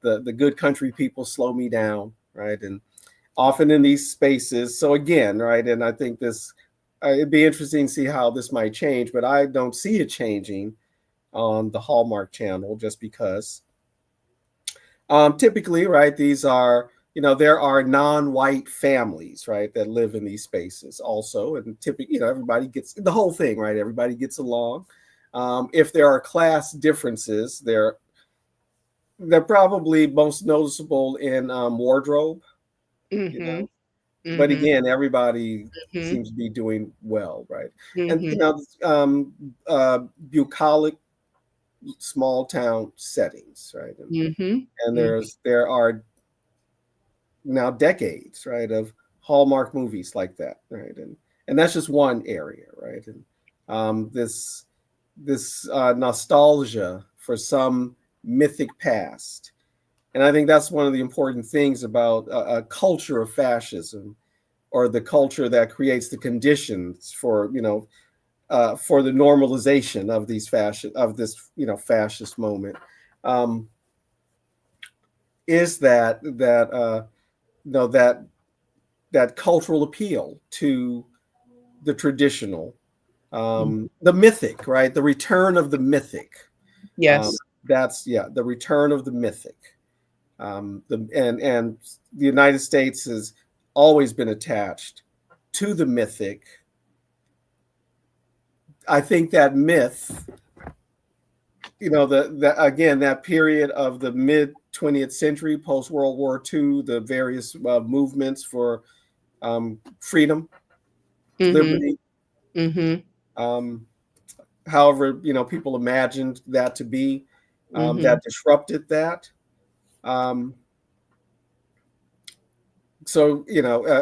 the good country people slow me down, right? And often in these spaces. So again, right, and I think this it'd be interesting to see how this might change, but I don't see it changing on the Hallmark Channel just because typically, right, these are, there are non-white families, right, that live in these spaces also. And typically, everybody gets the whole thing, right? Everybody gets along. If there are class differences, they're probably most noticeable in wardrobe, you Mm-hmm. know. But Mm-hmm. again, everybody Mm-hmm. seems to be doing well, right? And, Mm-hmm. bucolic small town settings, right? Mm-hmm. And Mm-hmm. there are now decades, right, of Hallmark movies like that, right, and that's just one area, right, and this nostalgia for some mythic past, and I think that's one of the important things about a culture of fascism, or the culture that creates the conditions for the normalization of this fascist moment, um, is that that cultural appeal to the traditional, the mythic, right? The return of the mythic. Um, Yes. that's the return of the mythic. And the United States has always been attached to the mythic. I think that myth, the again that period of the mid 20th century, post World War II, the various movements for freedom, Mm-hmm. liberty. Mm-hmm. Um, however, people imagined that to be, Mm-hmm. that disrupted that. Um, so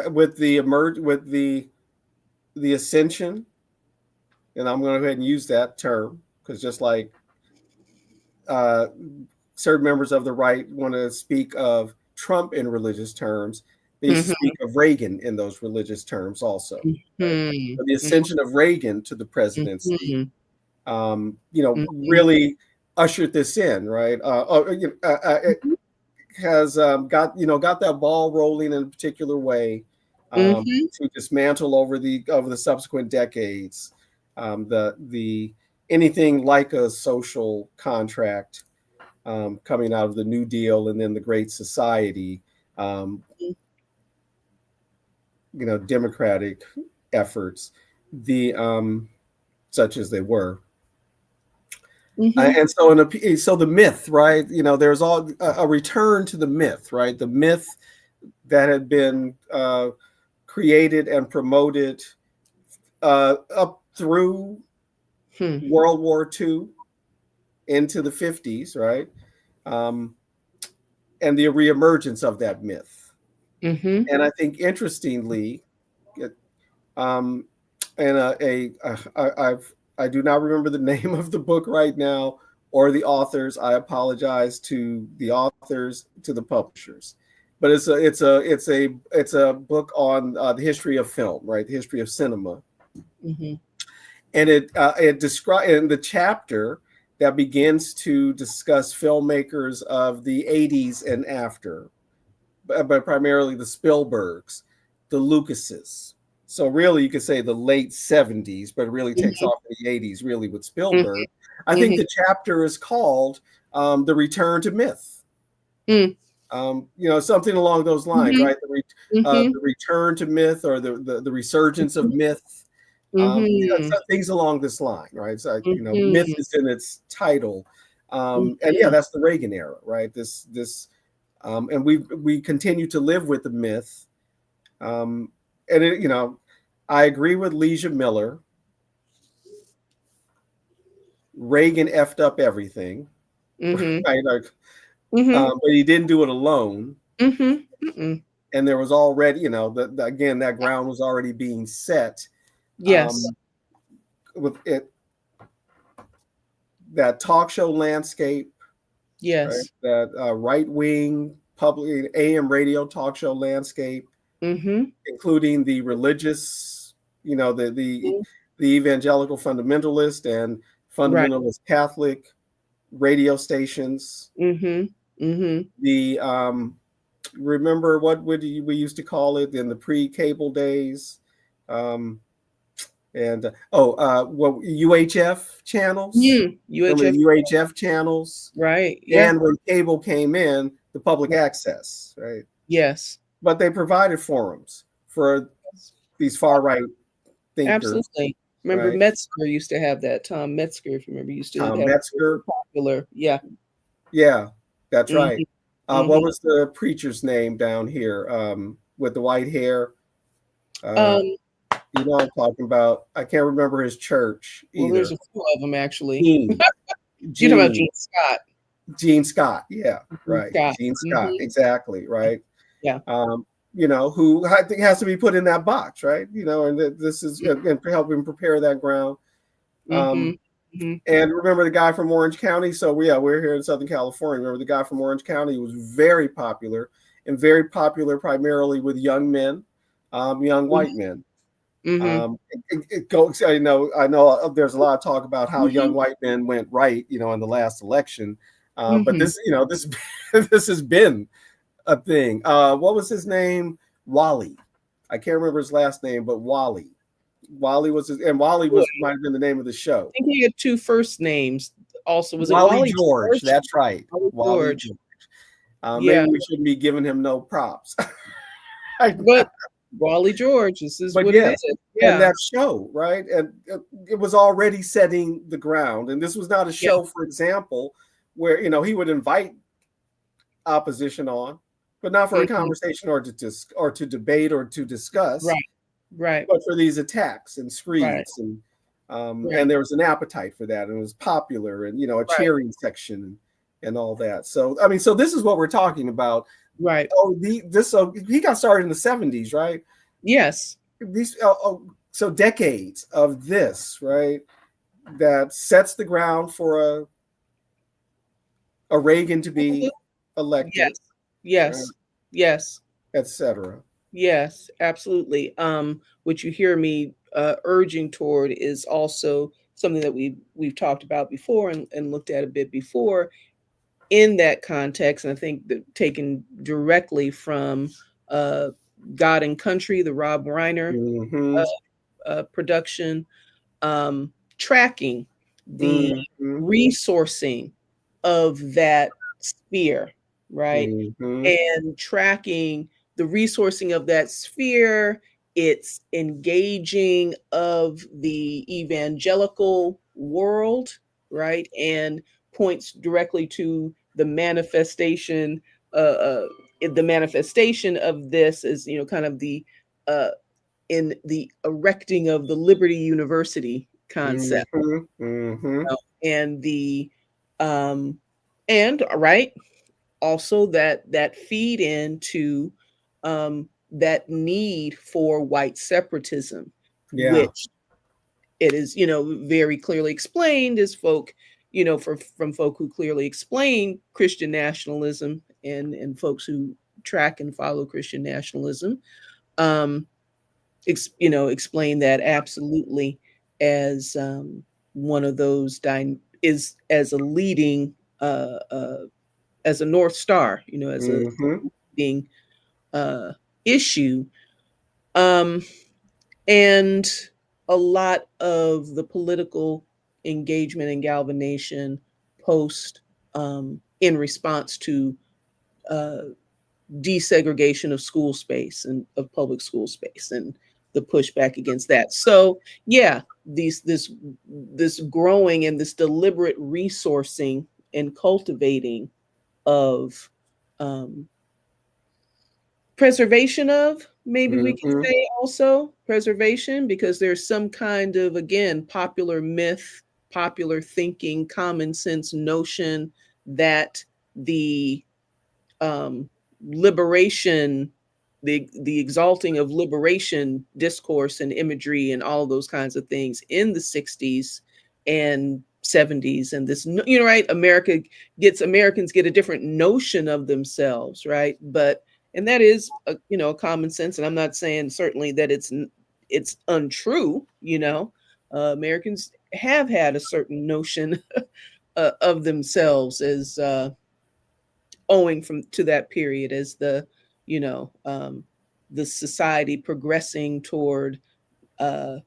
with the ascension, and I'm going to go ahead and use that term because just like uh, certain members of the right want to speak of Trump in religious terms, they used to Mm-hmm. speak of Reagan in those religious terms also. Right? Mm-hmm. So the ascension of Reagan to the presidency, Mm-hmm. really ushered this in, right? It has got that ball rolling in a particular way, Mm-hmm. to dismantle over the subsequent decades, the anything like a social contract, coming out of the New Deal and then the Great Society, um, democratic efforts, the such as they were. Mm-hmm. And so the myth, right? There's all a return to the myth, right? The myth that had been created and promoted up through Hmm. World War II into the 50s, right? Um, and the reemergence of that myth. Mm-hmm. And I think interestingly, um, and I do not remember the name of the book right now or the authors. I apologize to the authors, to the publishers, but it's a book on the history of film, right? The history of cinema, Mm-hmm. and it describes in the chapter that begins to discuss filmmakers of the 80s and after, but primarily the Spielbergs, the Lucases. So really, you could say the late 70s, but it really takes Mm-hmm. off in the 80s, really with Mm-hmm. Spielberg. I think the chapter is called "The Return to Myth." Something along those lines, Mm-hmm. right? Mm-hmm. The return to myth, or the resurgence of myth. Mm-hmm. Things along this line, right? So myth Mm-hmm. is in its title, and yeah, Mm-hmm. that's the Reagan era, right? And we continue to live with the myth. Um, and I agree with Leisha Miller. Reagan effed up everything, Mm-hmm. right? Like, Mm-hmm. but he didn't do it alone. Mm-hmm. Mm-hmm. And there was already, again, that ground was already being set, Yes. um, with it, that talk show landscape, right? Yes. That right wing public AM radio talk show landscape, Mm-hmm. including the religious, the evangelical fundamentalist and Right. fundamentalist Catholic radio stations. Mm-hmm. Mm-hmm. The remember what would we used to call it in the pre-cable days, um, and what UHF channels? Mm. Remember the UHF. UHF channels? Right. Yeah. And when cable came in, the public access, right? Yes. But they provided forums for these far right thinkers, Absolutely. Remember right? Metzger used to have that. Tom Metzger, if you remember, used to Tom have Metzger, popular. Yeah. yeah, that's right. Mm-hmm. What Mm-hmm. was the preacher's name down here, with the white hair? Uh, Um, I'm talking about. I can't remember his church well, there's either. a few of them actually. Gene, You're talking about Gene, Gene Scott. Gene Scott. Yeah, Gene right. Scott. Gene Scott. Mm-hmm. Exactly. Right. Yeah. Who I think has to be put in that box, right? And this is and helping prepare that ground. Mm-hmm. Um, Mm-hmm. and remember the guy from Orange County. So yeah, we're here in Southern California. Remember the guy from Orange County was very popular, and very popular primarily with young men, young white men. Mm-hmm. It goes. I know. There's a lot of talk about how Mm-hmm. young white men went right, in the last election. But Mm-hmm. this this has been a thing. What was his name? Wally. I can't remember his last name, but Wally. Wally was and Wally Boy, was might have been the name of the show. I think he had two first names. Also, was it Wally Wally George. George? That's right. Wally Wally George. George. Maybe Yeah, we shouldn't be giving him no props. but Wally George. This is But what it yes, is. and Yeah. that show, right? And it was already setting the ground. And this was not a Yeah. show, for example, where he would invite opposition on, but not for a Mm-hmm. conversation or to debate or to discuss, Right. Right. but for these attacks and Right. screeds, and Right. there was an appetite for that, and it was popular, and a Right. cheering section and all that. So I mean, so this is what we're talking about. Right. So he got started in the 70s, right? Yes. So decades of this, right? That sets the ground for a Reagan to be elected, Yes. right? Yes. Yes. Etc. Yes. Absolutely. What you hear me urging toward is also something that we've talked about before and looked at a bit before in that context, and I think that taken directly from uh, God and Country, the Rob Reiner Mm-hmm. production, tracking the Mm-hmm. resourcing of that sphere, right? Mm-hmm. And tracking the resourcing of that sphere, it's engaging of the evangelical world, right? And points directly to uh, uh, the manifestation of this is, kind of the uh, in the erecting of the Liberty University concept. Mm-hmm. Mm-hmm. And the um and right, also that feed into that need for white separatism, Yeah. which it is, very clearly explained as folk, from folk who clearly explain Christian nationalism, and folks who track and follow Christian nationalism, um, explain that absolutely as one of those is as a leading, as a North Star, as a Mm-hmm. leading uh, issue. Um, and a lot of the political engagement and galvanization post, in response to uh, desegregation of school space and of public school space, and the pushback against that. So yeah, this growing and this deliberate resourcing and cultivating of um, preservation of, maybe we could Mm-hmm. say, also preservation, because there's some kind of, again, popular myth, popular thinking, common sense notion that the um, liberation, the exalting of liberation discourse and imagery and all of those kinds of things in the 60s and 70s, and this, right, Americans get a different notion of themselves, right? But and that is a common sense, and I'm not saying certainly that it's untrue. Americans have had a certain notion of themselves as owing from to that period, as the society progressing toward uh,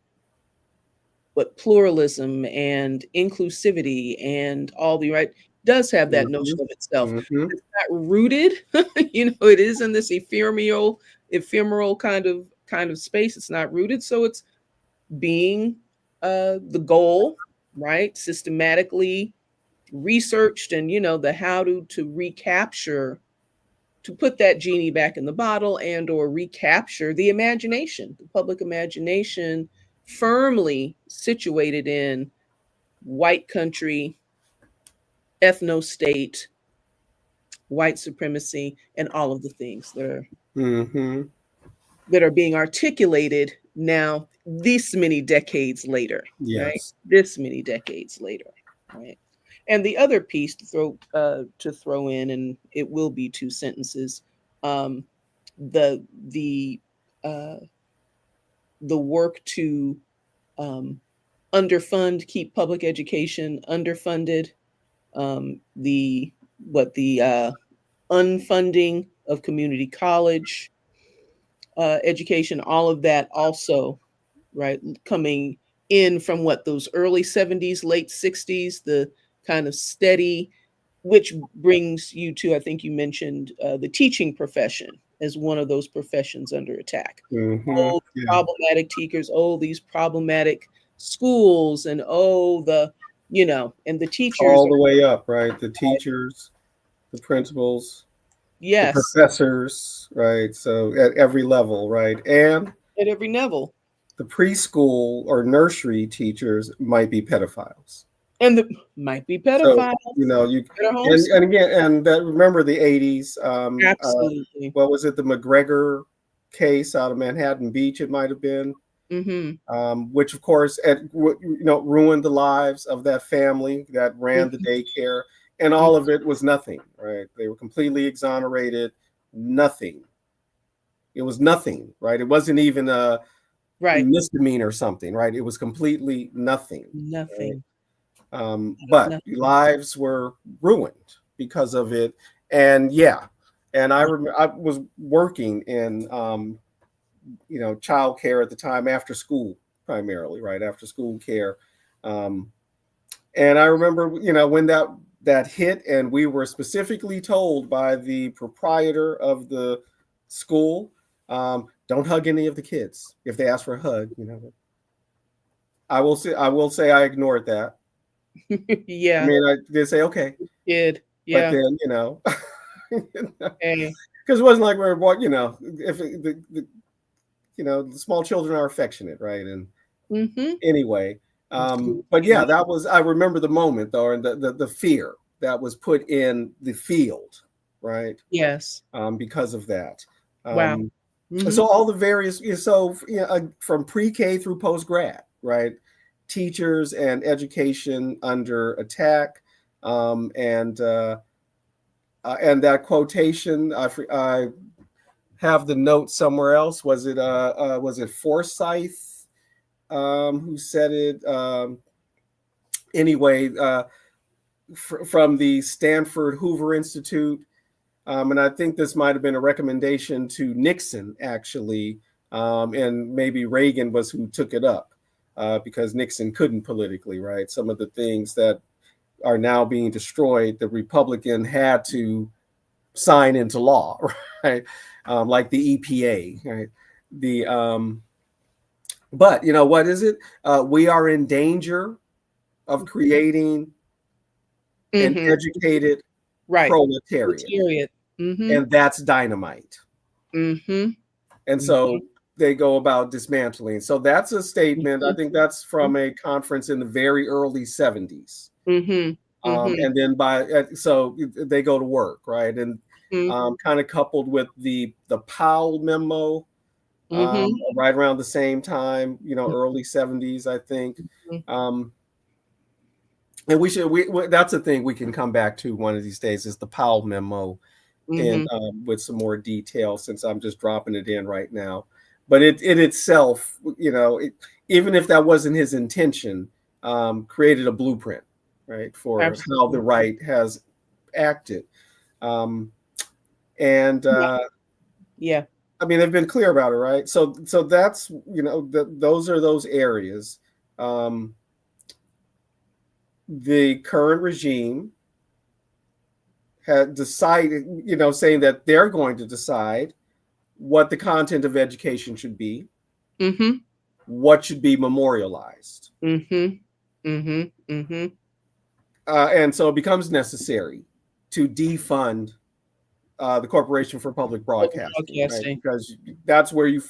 what pluralism and inclusivity and all the right, does have that Mm-hmm. notion of itself. Mm-hmm. It's not rooted, it is in this ephemeral kind of space. It's not rooted, so it's being the goal, right? Systematically researched, and the how to recapture, to put that genie back in the bottle, and or recapture the imagination, the public imagination, firmly situated in white country, ethno state, white supremacy, and all of the things Mm-hmm. that are being articulated now, this many decades later, right? Yes. This many decades later, right? And the other piece to throw in, and it will be two sentences, um, the the uh, the work to um, underfund, keep public education underfunded, the what the unfunding of community college education, all of that also, right, coming in from what, those early 70s, late 60s, the kind of steady, which brings you to, I think you mentioned the teaching profession as one of those professions under attack. Mm-hmm. Oh, Yeah. problematic teachers, oh, these problematic schools, and oh, and the teachers All are, the way up, right? The teachers, the principals, the yes, professors, right? So at every level, right? And at every level. the preschool or nursery teachers might be pedophiles. And the might be So pedophiles you that are and homeschooled. again, and that, remember the 80s. Absolutely. What was it? The McGregor case out of Manhattan Beach. It might have been. Mm-hmm. Which of course ruined the lives of that family that ran the Mm-hmm. daycare, and all of it was nothing, right? They were completely exonerated. Nothing. It was nothing, right? It wasn't even a Right. misdemeanor or something, right? It was completely nothing, right? Nothing. But Nothing. lives were ruined because of it. And yeah, and I remember I was working in child care at the time, after school primarily, right? After school care. Um, and I remember, when that hit, and we were specifically told by the proprietor of the school, don't hug any of the kids if they ask for a hug. I will say I ignored that. I Yeah. mean, I did say okay, Kid. but Yeah. then Hey. because it wasn't like we were, if the small children are affectionate, right? And Mm-hmm. anyway, But yeah, that was, I remember the moment though, and the fear that was put in the field, right? Yes. Because of that. Wow. Um, Mm-hmm. so all the various, so from pre-K through post-grad, right? Teachers and education under attack, and that quotation, I have the note somewhere else. Was it Forsyth who said it? Anyway, from the Stanford Hoover Institute. And I think this might have been a recommendation to Nixon, actually. And maybe Reagan was who took it up because Nixon couldn't politically, right? Some of the things that are now being destroyed, the Republican had to sign into law, right? Like the EPA, right? The But what is it? We are in danger of creating an Mm-hmm. educated Right. proletariat, Period. Mm-hmm. and that's dynamite. Mm-hmm. And so they go about dismantling. So that's a statement. I think that's from a conference in the very early 70s. Mm-hmm. Mm-hmm. And then so they go to work, right? And kind of coupled with the Powell memo, Mm-hmm. right around the same time, early 70s, I think. Um, and that's a thing we can come back to one of these days, is the Powell memo, and Mm-hmm. with some more detail, since I'm just dropping it in right now. But it itself, even if that wasn't his intention, created a blueprint, right, for how the Absolutely. right has acted. Um, and Yeah. Yeah. I mean, they've been clear about it, right? So that's, those are those areas. Um, the current regime had decided, saying that they're going to decide what the content of education should be, Mm-hmm. what should be memorialized. Mm-hmm. Mm-hmm. Mm-hmm. And so it becomes necessary to defund the Corporation for Public Broadcasting, right? Broadcasting. Because that's where you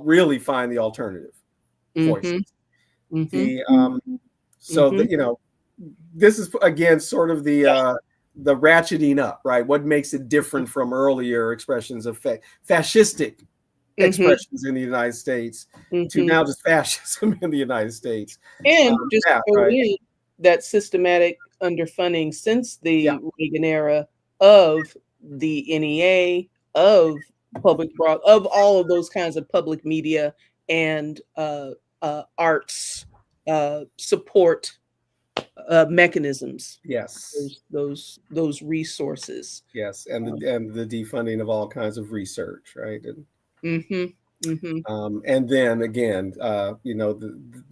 really find the alternative Mm-hmm. voices. Mm-hmm. The So Mm-hmm. that, this is again sort of the ratcheting up, right? What makes it different from earlier expressions of fascistic Mm-hmm. expressions in the United States to Mm-hmm. now just fascism in the United States. And just That, throw right? in that systematic underfunding since Yeah. the Reagan era of the NEA, of of all of those kinds of public media and arts support mechanisms. Yes. Those resources. Yes. And the defunding of all kinds of research, right? Mm-hmm. Mm-hmm. And then again,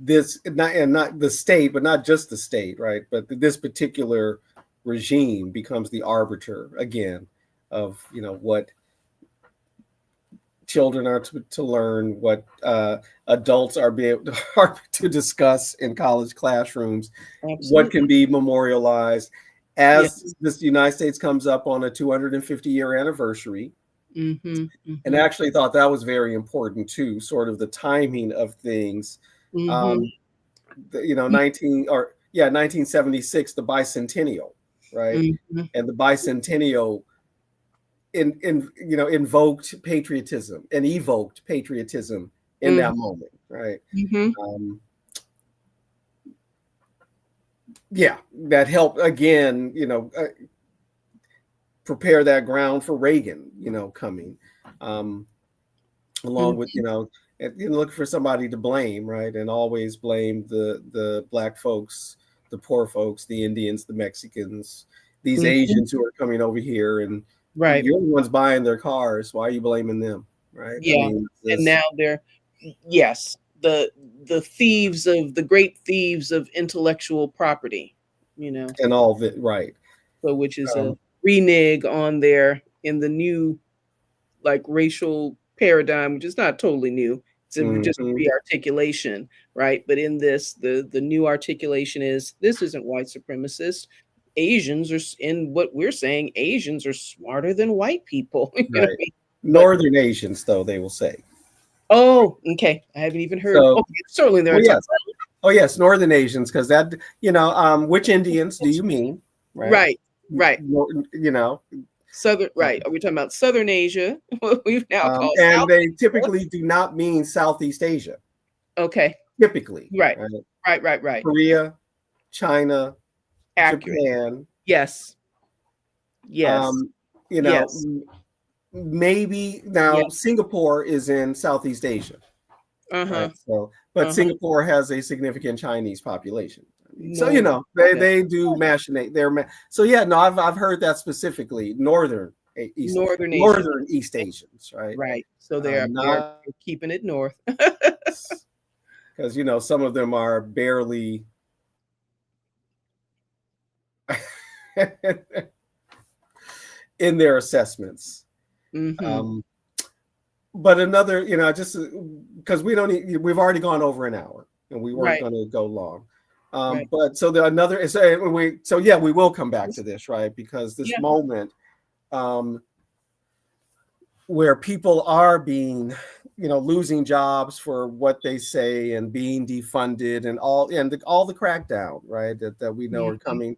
this not the state, but not just the state, right? But this particular regime becomes the arbiter again of what children are to learn, what adults are are to discuss in college classrooms, what Absolutely. can be memorialized. Yes. As this United States comes up on a 250-year anniversary, Mm-hmm. and Mm-hmm. actually thought that was very important too, sort of the timing of things. Mm-hmm. Um, 1976, the bicentennial, right? Mm-hmm. And the bicentennial invoked patriotism and evoked patriotism in that moment, right? Mm-hmm. Um, yeah, that helped again, prepare that ground for Reagan, coming. Along with looking for somebody to blame, right? And always blame the black folks, the poor folks, the Indians, the Mexicans, these Mm-hmm. Asians who are coming over here, and Right. you're the ones buying their cars. Why are you blaming them, right? I Yeah. mean, And this now they're, yes, the thieves of the great thieves of intellectual property, you know, and all of it, right? so which is a Um, renege on their in the new like racial paradigm, which is not totally new. It's just a mhm, rearticulation, right? But in this, the new articulation is this isn't white supremacist. Asians are in what we're saying. Asians are smarter than white people. You know what I right. mean? But Northern Asians, though, they will say. oh, okay. I haven't even heard. So, Okay, certainly they're well, talking yes. Oh yes, Northern Asians, because that which Indians do you mean, right? Right, right. You know, Southern, right. Are we talking about Southern Asia? What we've now called and they Southeast. typically do not mean Southeast Asia. Okay. Typically, Right. right? Right, right, right. Korea, China, Accurate. Japan. Yes. Yes. Um, you know, Yes. maybe now Yes. Singapore is in Southeast Asia, right? Uh-huh. So, but Uh-huh. Singapore has a significant Chinese population. I mean, so Northern. Okay. they do machinate. So yeah, no, I've heard that specifically. Northern Asian. Northern East Asians, right? Right. So they're Not keeping it north. because some of them are barely in their assessments. Mm-hmm. Um, but another, just because we've already gone over an hour and we weren't Right. going to go long. Right. But so there another, so yeah, we will come back to this, right? Because this Yeah. moment where people are being, losing jobs for what they say and being defunded and all the crackdown, right? That we know are Mhm. coming,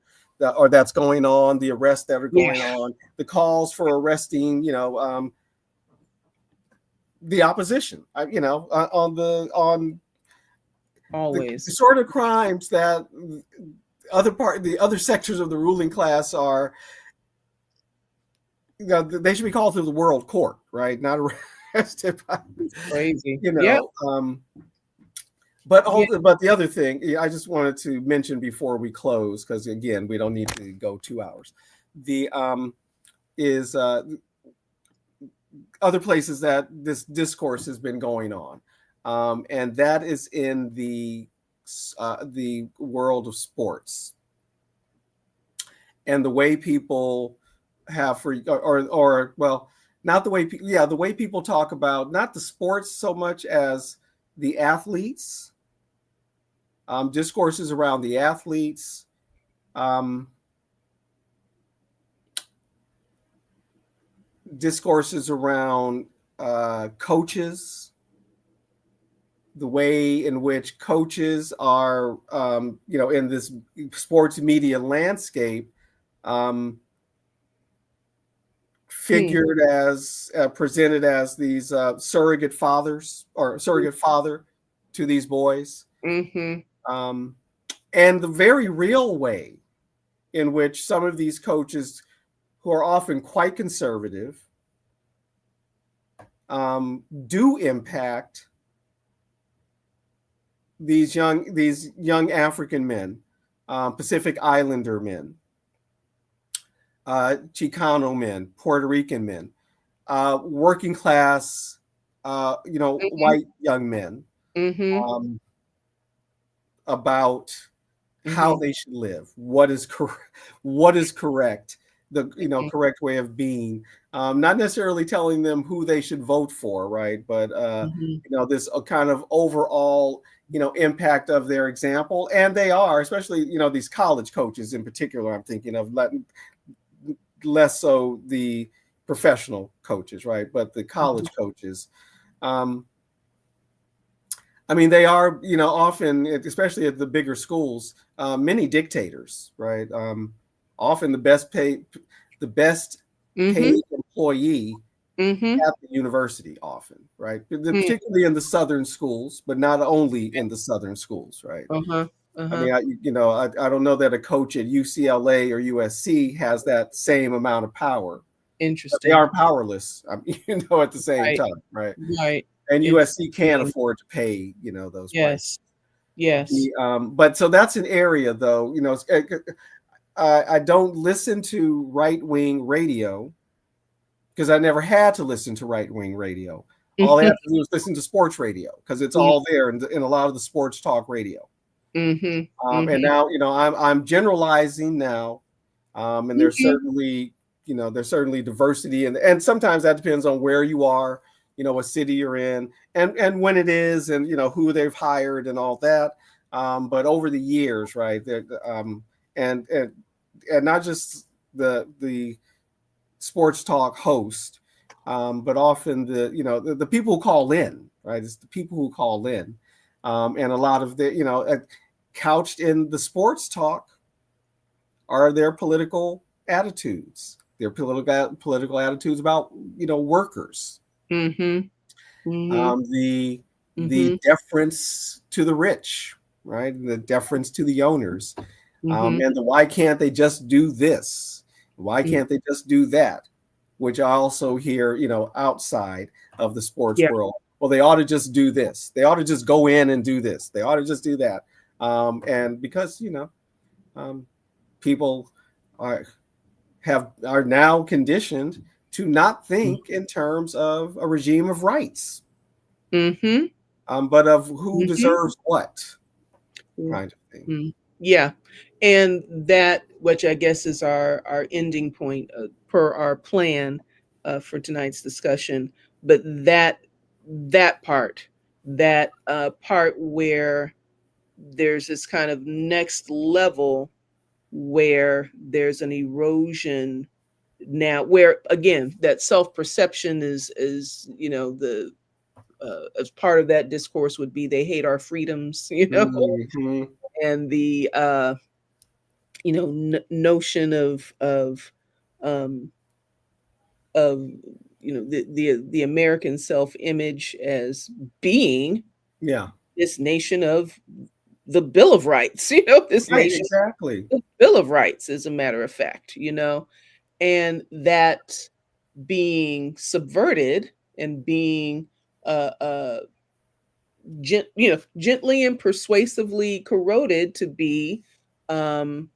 or that's going on, the arrests that are Yeah. going on, the calls for arresting, the opposition, on the Always. sort of crimes that the other sectors of the ruling class are, they should be called to the world court, right? Not arrested by, It's crazy. you Yep. know. Yeah. But the other thing I just wanted to mention before we close, because again, we don't need to go 2 hours. The is other places that this discourse has been going on, and that is in the world of sports and the way people have or well, not the way the way people talk about not the sports so much as the athletes, discourses around the athletes, um, discourses around coaches, the way in which coaches are, in this sports media landscape, um, figured as presented as these surrogate fathers or surrogate father to these boys, Mm-hmm. um, and the very real way in which some of these coaches, who are often quite conservative, do impact these young African men, Pacific Islander men, Chicano men, Puerto Rican men, working class, Mm-hmm. white young men, Mm-hmm. um, about how Mm-hmm. they should live, what is correct, the correct way of being. Not necessarily telling them who they should vote for, right? But Mm-hmm. this kind of overall impact of their example, and they are, especially these college coaches in particular. I'm thinking of less so the professional coaches, right? But the college coaches. Um, I mean, they are, often, especially at the bigger schools, many dictators, right? Often the best Mm-hmm. paid employee Mm-hmm. at the university, often, right? Particularly in the southern schools, but not only in the southern schools, right? Uh-huh. I Uh-huh. mean, I don't know that a coach at UCLA or USC has that same amount of power, but they Interesting. aren't powerless, at the same Right. time, right? Right. And USC can't Interesting. afford to pay, those prices. Yes. Yes. But so that's an area, though. I don't listen to right wing radio because I never had to listen to right wing radio. All I had to do was listen to sports radio because it's all there in a lot of the sports talk radio. Mm-hmm. And Mm-hmm. now, I'm generalizing now, and Mm-hmm. there's certainly diversity, and sometimes that depends on where you are, what city you're in, and when it is, and who they've hired and all that. But over the years, right, and and and not just the sports talk host, but often the people who call in, right? It's the people who call in, and a lot of the, couched in the sports talk are their political attitudes, their political attitudes about, workers, Mm-hmm. Mm-hmm. the Mm-hmm. deference to the rich, right? The deference to the owners, Mm-hmm. and the why can't they just do this? Why can't they just do that? Which I also hear, outside of the sports Yeah. world. Well, they ought to just do this. They ought to just go in and do this. They ought to just do that. And because, um, people are now conditioned to not think in terms of a regime of rights, Mm-hmm. but of who Mm-hmm. deserves what Mm-hmm. kind of thing. Yeah, and that, which I guess is our ending point per our plan for tonight's discussion. But that part, that part where there's this kind of next level where there's an erosion now, where again that self perception is the as part of that discourse would be they hate our freedoms, Mm-hmm. and the notion um of the American self-image as being Yeah. this nation of the Bill of Rights, this Right. nation Exactly. of Bill of Rights, as a matter of fact, and that being subverted and being uh uh gently and persuasively corroded to be um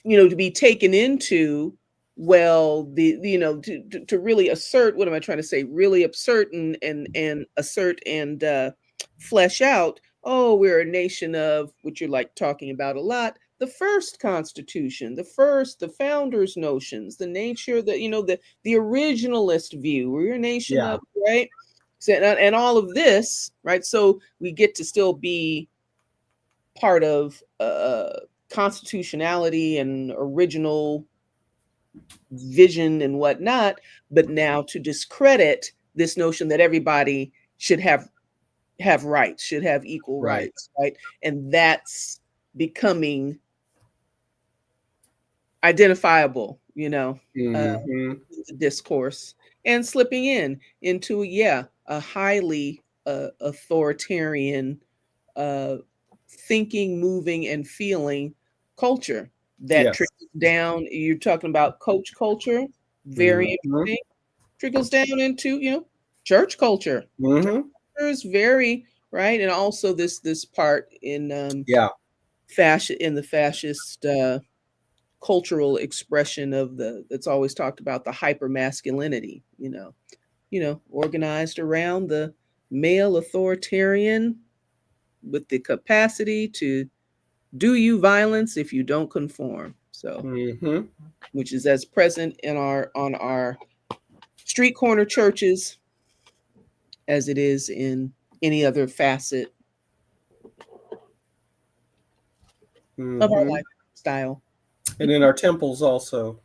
to be taken into, well, to really assert, what am I trying to say, really assert and assert and flesh out, oh, we're a nation of, what you're like talking about a lot, the first constitution, the founders notions, the nature, the originalist view, we're a nation Yeah. of, right. So, and all of this, right, so we get to still be part of constitutionality and original vision and whatnot, but now to discredit this notion that everybody should have rights, should have equal Right. rights, right? And that's becoming identifiable, Mm-hmm. in the discourse, and slipping into, yeah, a highly authoritarian uh, thinking, moving, and feeling culture that Yes. trickles down. You're talking about coach culture, very Mm-hmm. interesting. Trickles down into church culture. Church Mm-hmm. culture is very right, and also this part in Yeah. the fascist cultural expression of the that's always talked about, the hyper masculinity. Organized around the male authoritarian with the capacity to do you violence if you don't conform. So, Mm-hmm. which is as present in our on our street corner churches as it is in any other facet of our Mm-hmm. lifestyle, And in our temples also,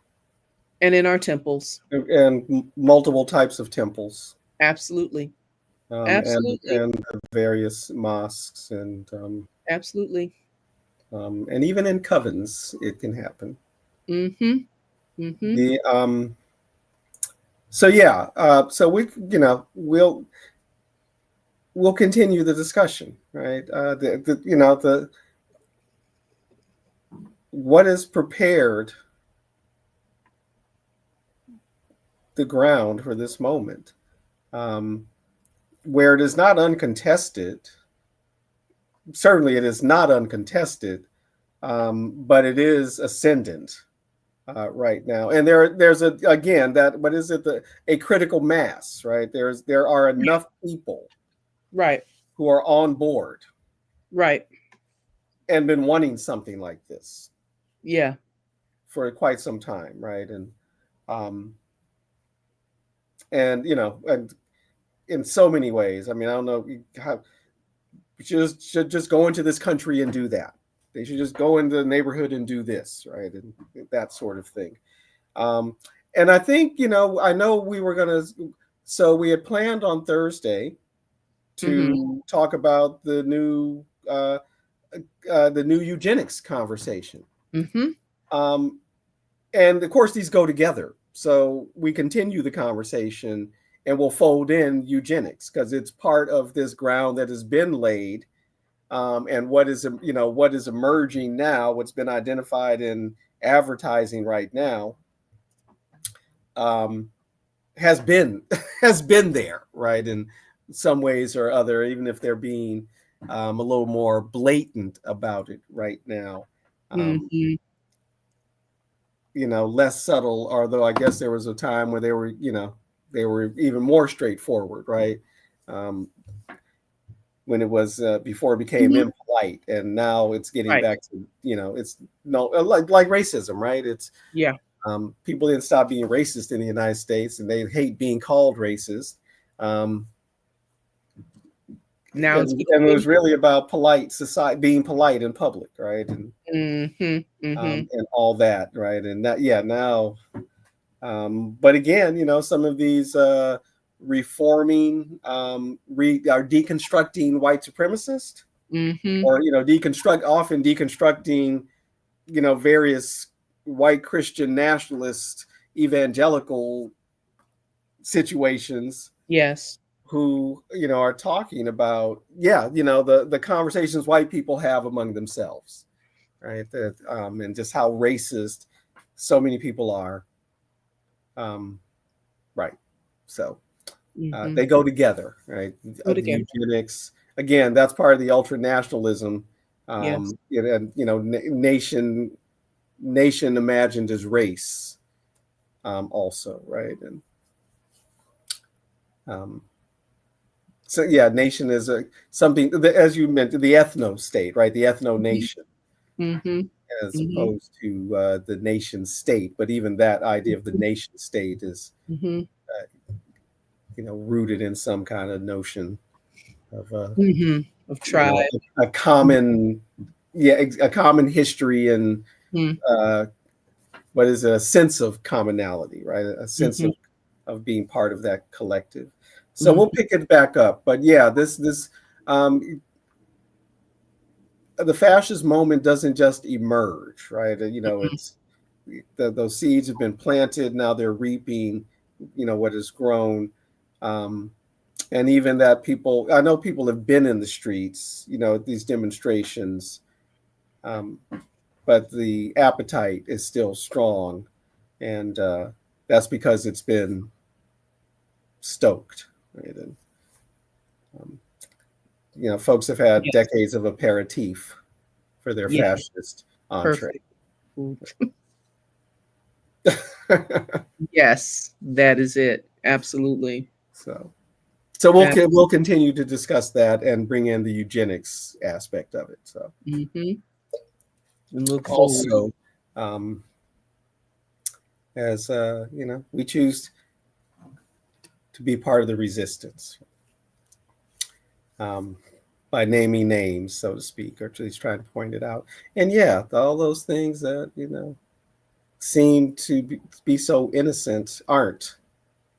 and in our temples. and multiple types of temples, Absolutely. and Absolutely. various mosques, Absolutely. and even in covens it can happen. Mm-hmm. Mm-hmm. The So yeah, so we'll continue the discussion, right? The what is prepared the ground for this moment, um, where it is not uncontested. Certainly, it is not uncontested, but it is ascendant right now. And there's again that what is it a critical mass, right? There are enough people Right. who are on board Right. and been wanting something like this Yeah. for quite some time, right? Um, and in so many ways. I mean, I don't know how should just go into this country and do that. They should just go into the neighborhood and do this, right? And that sort of thing. Um, and I think, I know we were gonna. So we had planned on Thursday Mhm. to talk about the new eugenics conversation. Mhm. Um, and of course, these go together. So we continue the conversation and we'll fold in eugenics because it's part of this ground that has been laid. And what is what is emerging now, what's been identified in advertising right now, um, has been has been there, right? In some ways or other, even if they're being a little more blatant about it right now. Um, Mhm. Less subtle, although I guess there was a time where they were even more straightforward, right? Um, when it was before it became Mhm. impolite, and now it's getting Right. back to it's no like racism, right? It's Yeah. people didn't stop being racist in the United States, and they hate being called racist. Um, Now it's and it becoming. was really about polite society, being polite in public, right? Mhm. Mhm. And all that, right? And that, yeah, now, but again, some of these reforming, are deconstructing white supremacists, Mhm. or often deconstructing, various white Christian nationalist evangelical situations Yes. who are talking about, yeah, the conversations white people have among themselves, right? That and just how racist so many people are, um, right? So Mhm. they go together, right? Go The together. eugenics, again, that's part of the ultra nationalism, Yes. and nation imagined as race, also, right? And um, so yeah, nation is something, as you mentioned, the ethno state, right? The ethno Mhm. nation, Mhm. as Mhm. opposed to the nation state. But even that idea of the Mhm. nation state is, Mhm. rooted in some kind of notion of Mhm. Of tribe. a common, yeah, a common history, and Mhm. uh, what is a sense of commonality, right? A sense Mhm. of being part of that collective. So we'll Mhm. pick it back up. But yeah, this um, the fascist moment doesn't just emerge, right? Mhm. It's those seeds have been planted. Now they're reaping, what has grown. Um, and even that I know people have been in the streets, at these demonstrations, um, but the appetite is still strong. And that's because it's been stoked, right? And, um, folks have had Yes. decades of aperitif for their Yeah. fascist entree. Perfect. Food. Yes, that is it. Absolutely. so, so Ab we'll continue to discuss that and bring in the eugenics aspect of it. So, Mhm. And look forward. also, um, as we choose to be part of the resistance, um, by naming names, so to speak, or at least trying to point it out. And yeah, all those things that seem to be so innocent aren't.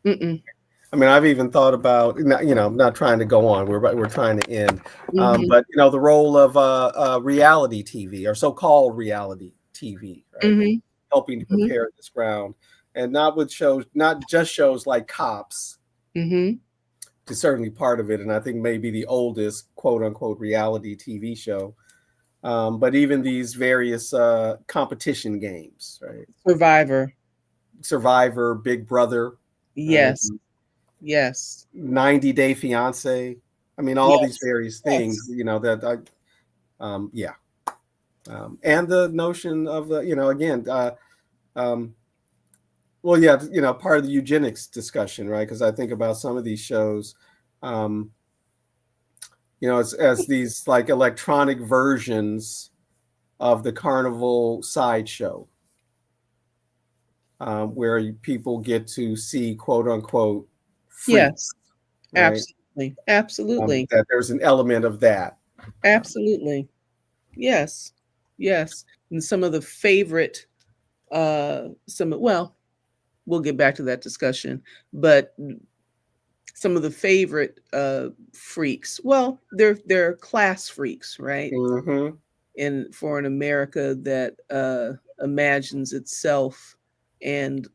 Mm-mm. I mean, I've even thought about, I'm not trying to go on. We're trying to end, Mhm. but the role of reality TV, or so-called reality TV, right, and Mhm. helping to Mhm. prepare this ground, and not with shows, not just shows like Cops, Mhm. is certainly part of it, and I think maybe the oldest quote unquote reality TV show, but even these various competition games, right? Survivor. Survivor, Big Brother, right? Yes. Yes. 90-Day Fiance. I mean, all these Yes. various things, Yes. that yeah. And the notion of the, again, um, well, yeah, part of the eugenics discussion, right? Because I think about some of these shows, um, as these like electronic versions of the carnival sideshow, where people get to see quote unquote freaks, Yes. right? Absolutely. Absolutely. That there's an element of that. Um, Absolutely. Yes. Yes. And some of the favorite we'll get back to that discussion, but some of the favorite freaks. Well, they're class freaks, right? Mm-hmm. In for an America that imagines itself and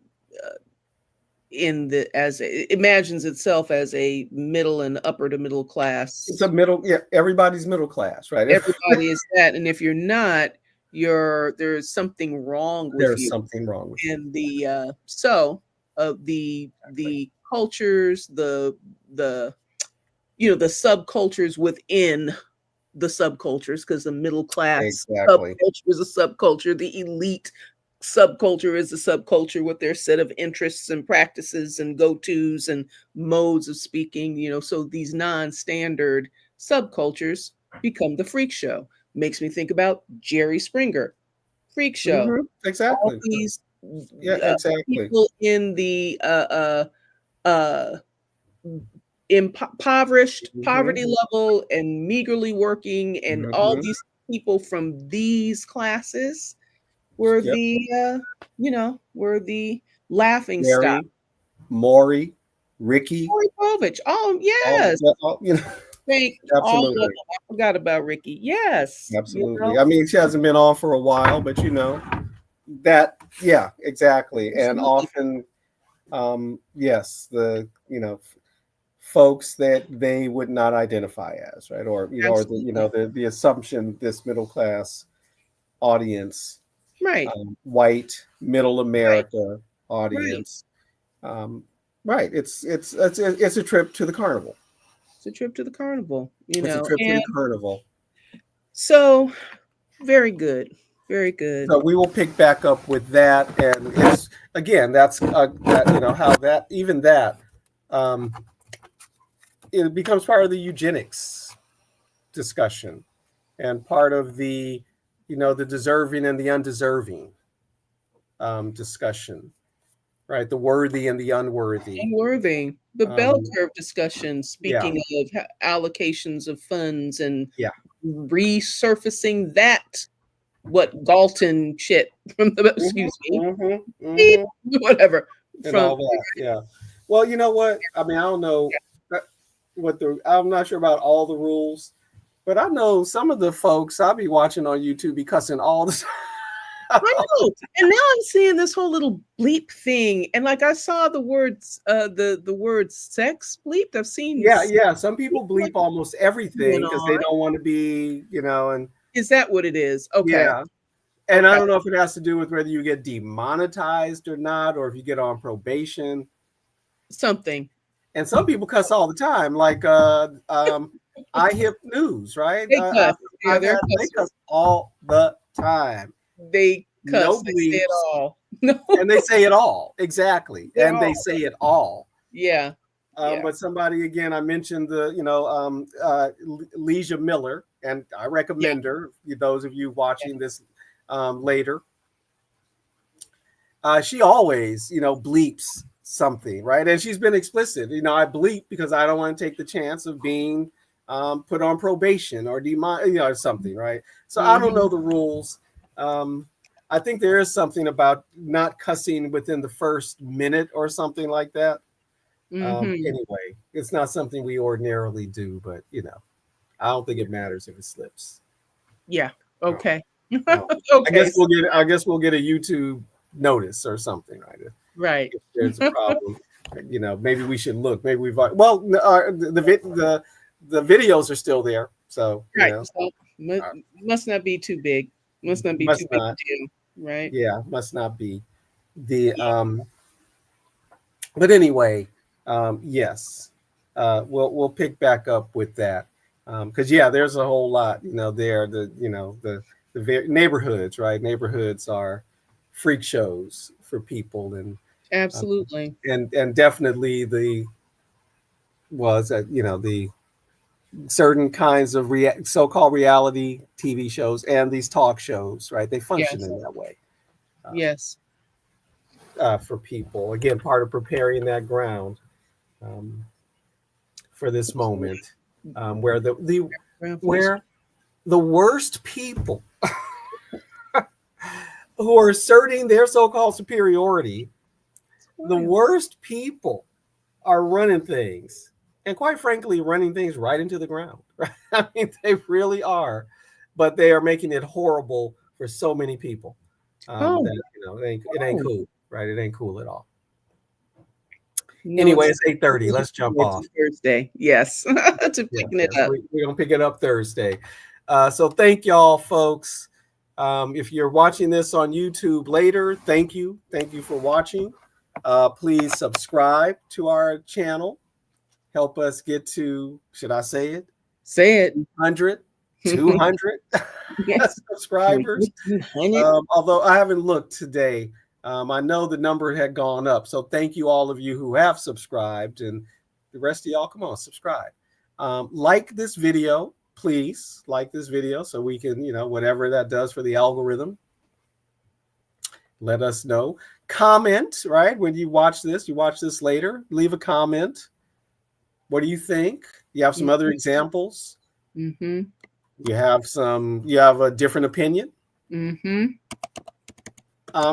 in the as imagines itself as a middle and upper to middle It's a class. middle, yeah, everybody's middle class, right? Everybody is that, and if you're not, there's something wrong with There's you. something wrong with you. And the Exactly. cultures, the the subcultures within the subcultures, because the middle class Exactly. subculture is a subculture, the elite subculture is a subculture with their set of interests and practices and go-tos and modes of speaking, so these non-standard subcultures become the freak show. Makes me think about Jerry Springer, freak show. Mm-hmm. All Exactly. these Yeah, exactly. people in the uh impoverished Mm-hmm. poverty level and meagerly working, and all Mm-hmm. these people from these classes were Yep. were the laughing stock. Gary, Maury, Ricky, Corey Povich. Oh all, yes. yeah, all, you know, Thank all of them. absolutely. I forgot about Ricky. Yes. Absolutely. I mean, she hasn't been on for a while, but that, yeah, exactly. And Absolutely. often, yes, folks that they would not identify as, right? Or, or Absolutely. the assumption this middle class audience, Right. white, middle Right. America Right. audience, um, right. It's a trip to the carnival. It's a trip to the carnival, It's a trip to and the carnival. so very good. Very good. So we will pick back up with that, and it's again that's how that even that um, it becomes part of the eugenics discussion and part of the the deserving and the undeserving discussion, right? The worthy and the unworthy. Unworthy. The bell Um, curve discussion, yeah, speaking of allocations of funds and yeah, resurfacing that, what Galton shit from the, hmm excuse me, hmm beep, hmm whatever, and from, all that. Yeah. Well, you know what? I mean, I don't know uh, I'm not sure about all the rules, but I know some of the folks I be watching on YouTube be cussing all the time. I know. And now I'm seeing this whole little bleep thing. And like I saw the words, the word sex bleeped. I've seen Yeah, yeah. Some people bleep what almost going everything because they on. don't want to be, and Is that what it is? Okay. yeah. And I Okay. don't know if it has to do with whether you get demonetized or not, or if you get on probation. Something. And some people cuss all the time, like iHip News, right? They cuss. Yeah, I've they're had they cussers. cuss all the time. They No cuss. They say it bleeps, all. No, and they say it all exactly, they and all. they say it all. Yeah. Yeah. But somebody again, I mentioned the Leisha Miller, and I Yeah. recommend her. Those of you Yeah. watching this later, she always bleeps something, right? And she's been explicit. I bleep because I don't want to take the chance of being put on probation or or something, right? So I don't Hmm. know the rules. Um, I think there is something about not cussing within the first minute or something like that. Hmm. Anyway, it's not something we ordinarily do, but I don't think it matters if it slips. Yeah. Oh, Okay. oh. Okay. So, I guess we'll get a YouTube notice or something, right? right. If there's a problem, maybe we should look. Maybe we've the videos are still there, so Right. So must not be too big. Must not be too must big not. a deal. Right. Yeah, must not be the Yeah. But anyway, yes, we'll pick back up with that because yeah, there's a whole lot there. The neighborhoods, right? Neighborhoods are freak shows for people, uh, Absolutely. and definitely the was that the certain kinds of so-called reality TV shows and these talk shows, right? They function Yes. in that way um, Yes. for people. Again, part of preparing that ground um, for this moment, where Around for this. where the worst people who are asserting their so-called superiority, the Wild. worst people are running things. and quite frankly, running things right into the ground. Right? I mean, they really are, but they are making it horrible for so many people Oh, that it ain't oh. cool, right? It ain't cool at all. No, Anyway, it's it's 8:30. Let's jump it's off. Thursday. Yes, to Yes, picking it yes, up. we're gonna pick it up Thursday. So thank y'all, folks. If you're watching this on YouTube later, thank you for watching. Please subscribe to our channel. Help us get to, should I say it, Say it. 100, 200 Yes. Can we subscribers. get 200? Although I haven't looked today, I know the number had gone up. So thank you, all of you who have subscribed, and the rest of y'all, come on, subscribe. Like this video, please. Like this video so we can, whatever that does for the algorithm, let us know. Comment, right? When you watch this later, leave a comment. What do you think? You have some other examples? Mm-hmm. You have a different opinion? Mm-hmm.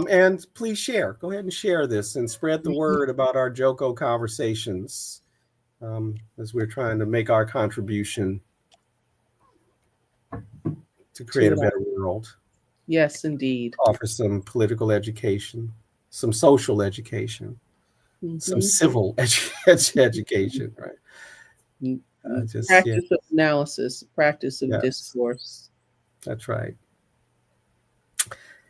And please share. Go ahead and share this and spread the word about our Joko conversations as we're trying to make our contribution to create a better world. Yes, indeed. Offer some political education, some social education, some civil education, right? Practice of analysis, practice of Yes. discourse. That's right.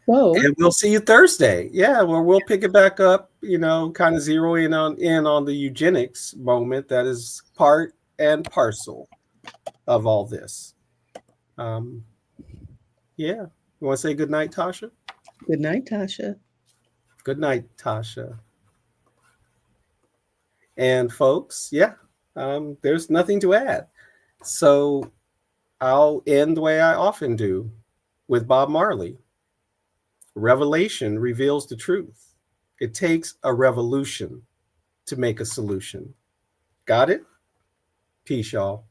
So, and we'll see you Thursday. Yeah, well, we'll pick it back up, kind of zero in on the eugenics moment that is part and parcel of all this. Yeah. You want to say good night, Tasha? good night, Tasha. Good night, Tasha. And folks, yeah, there's nothing to add. So I'll end the way I often do, with Bob Marley. Revelation reveals the truth. It takes a revolution to make a solution. Got it? Peace, y'all.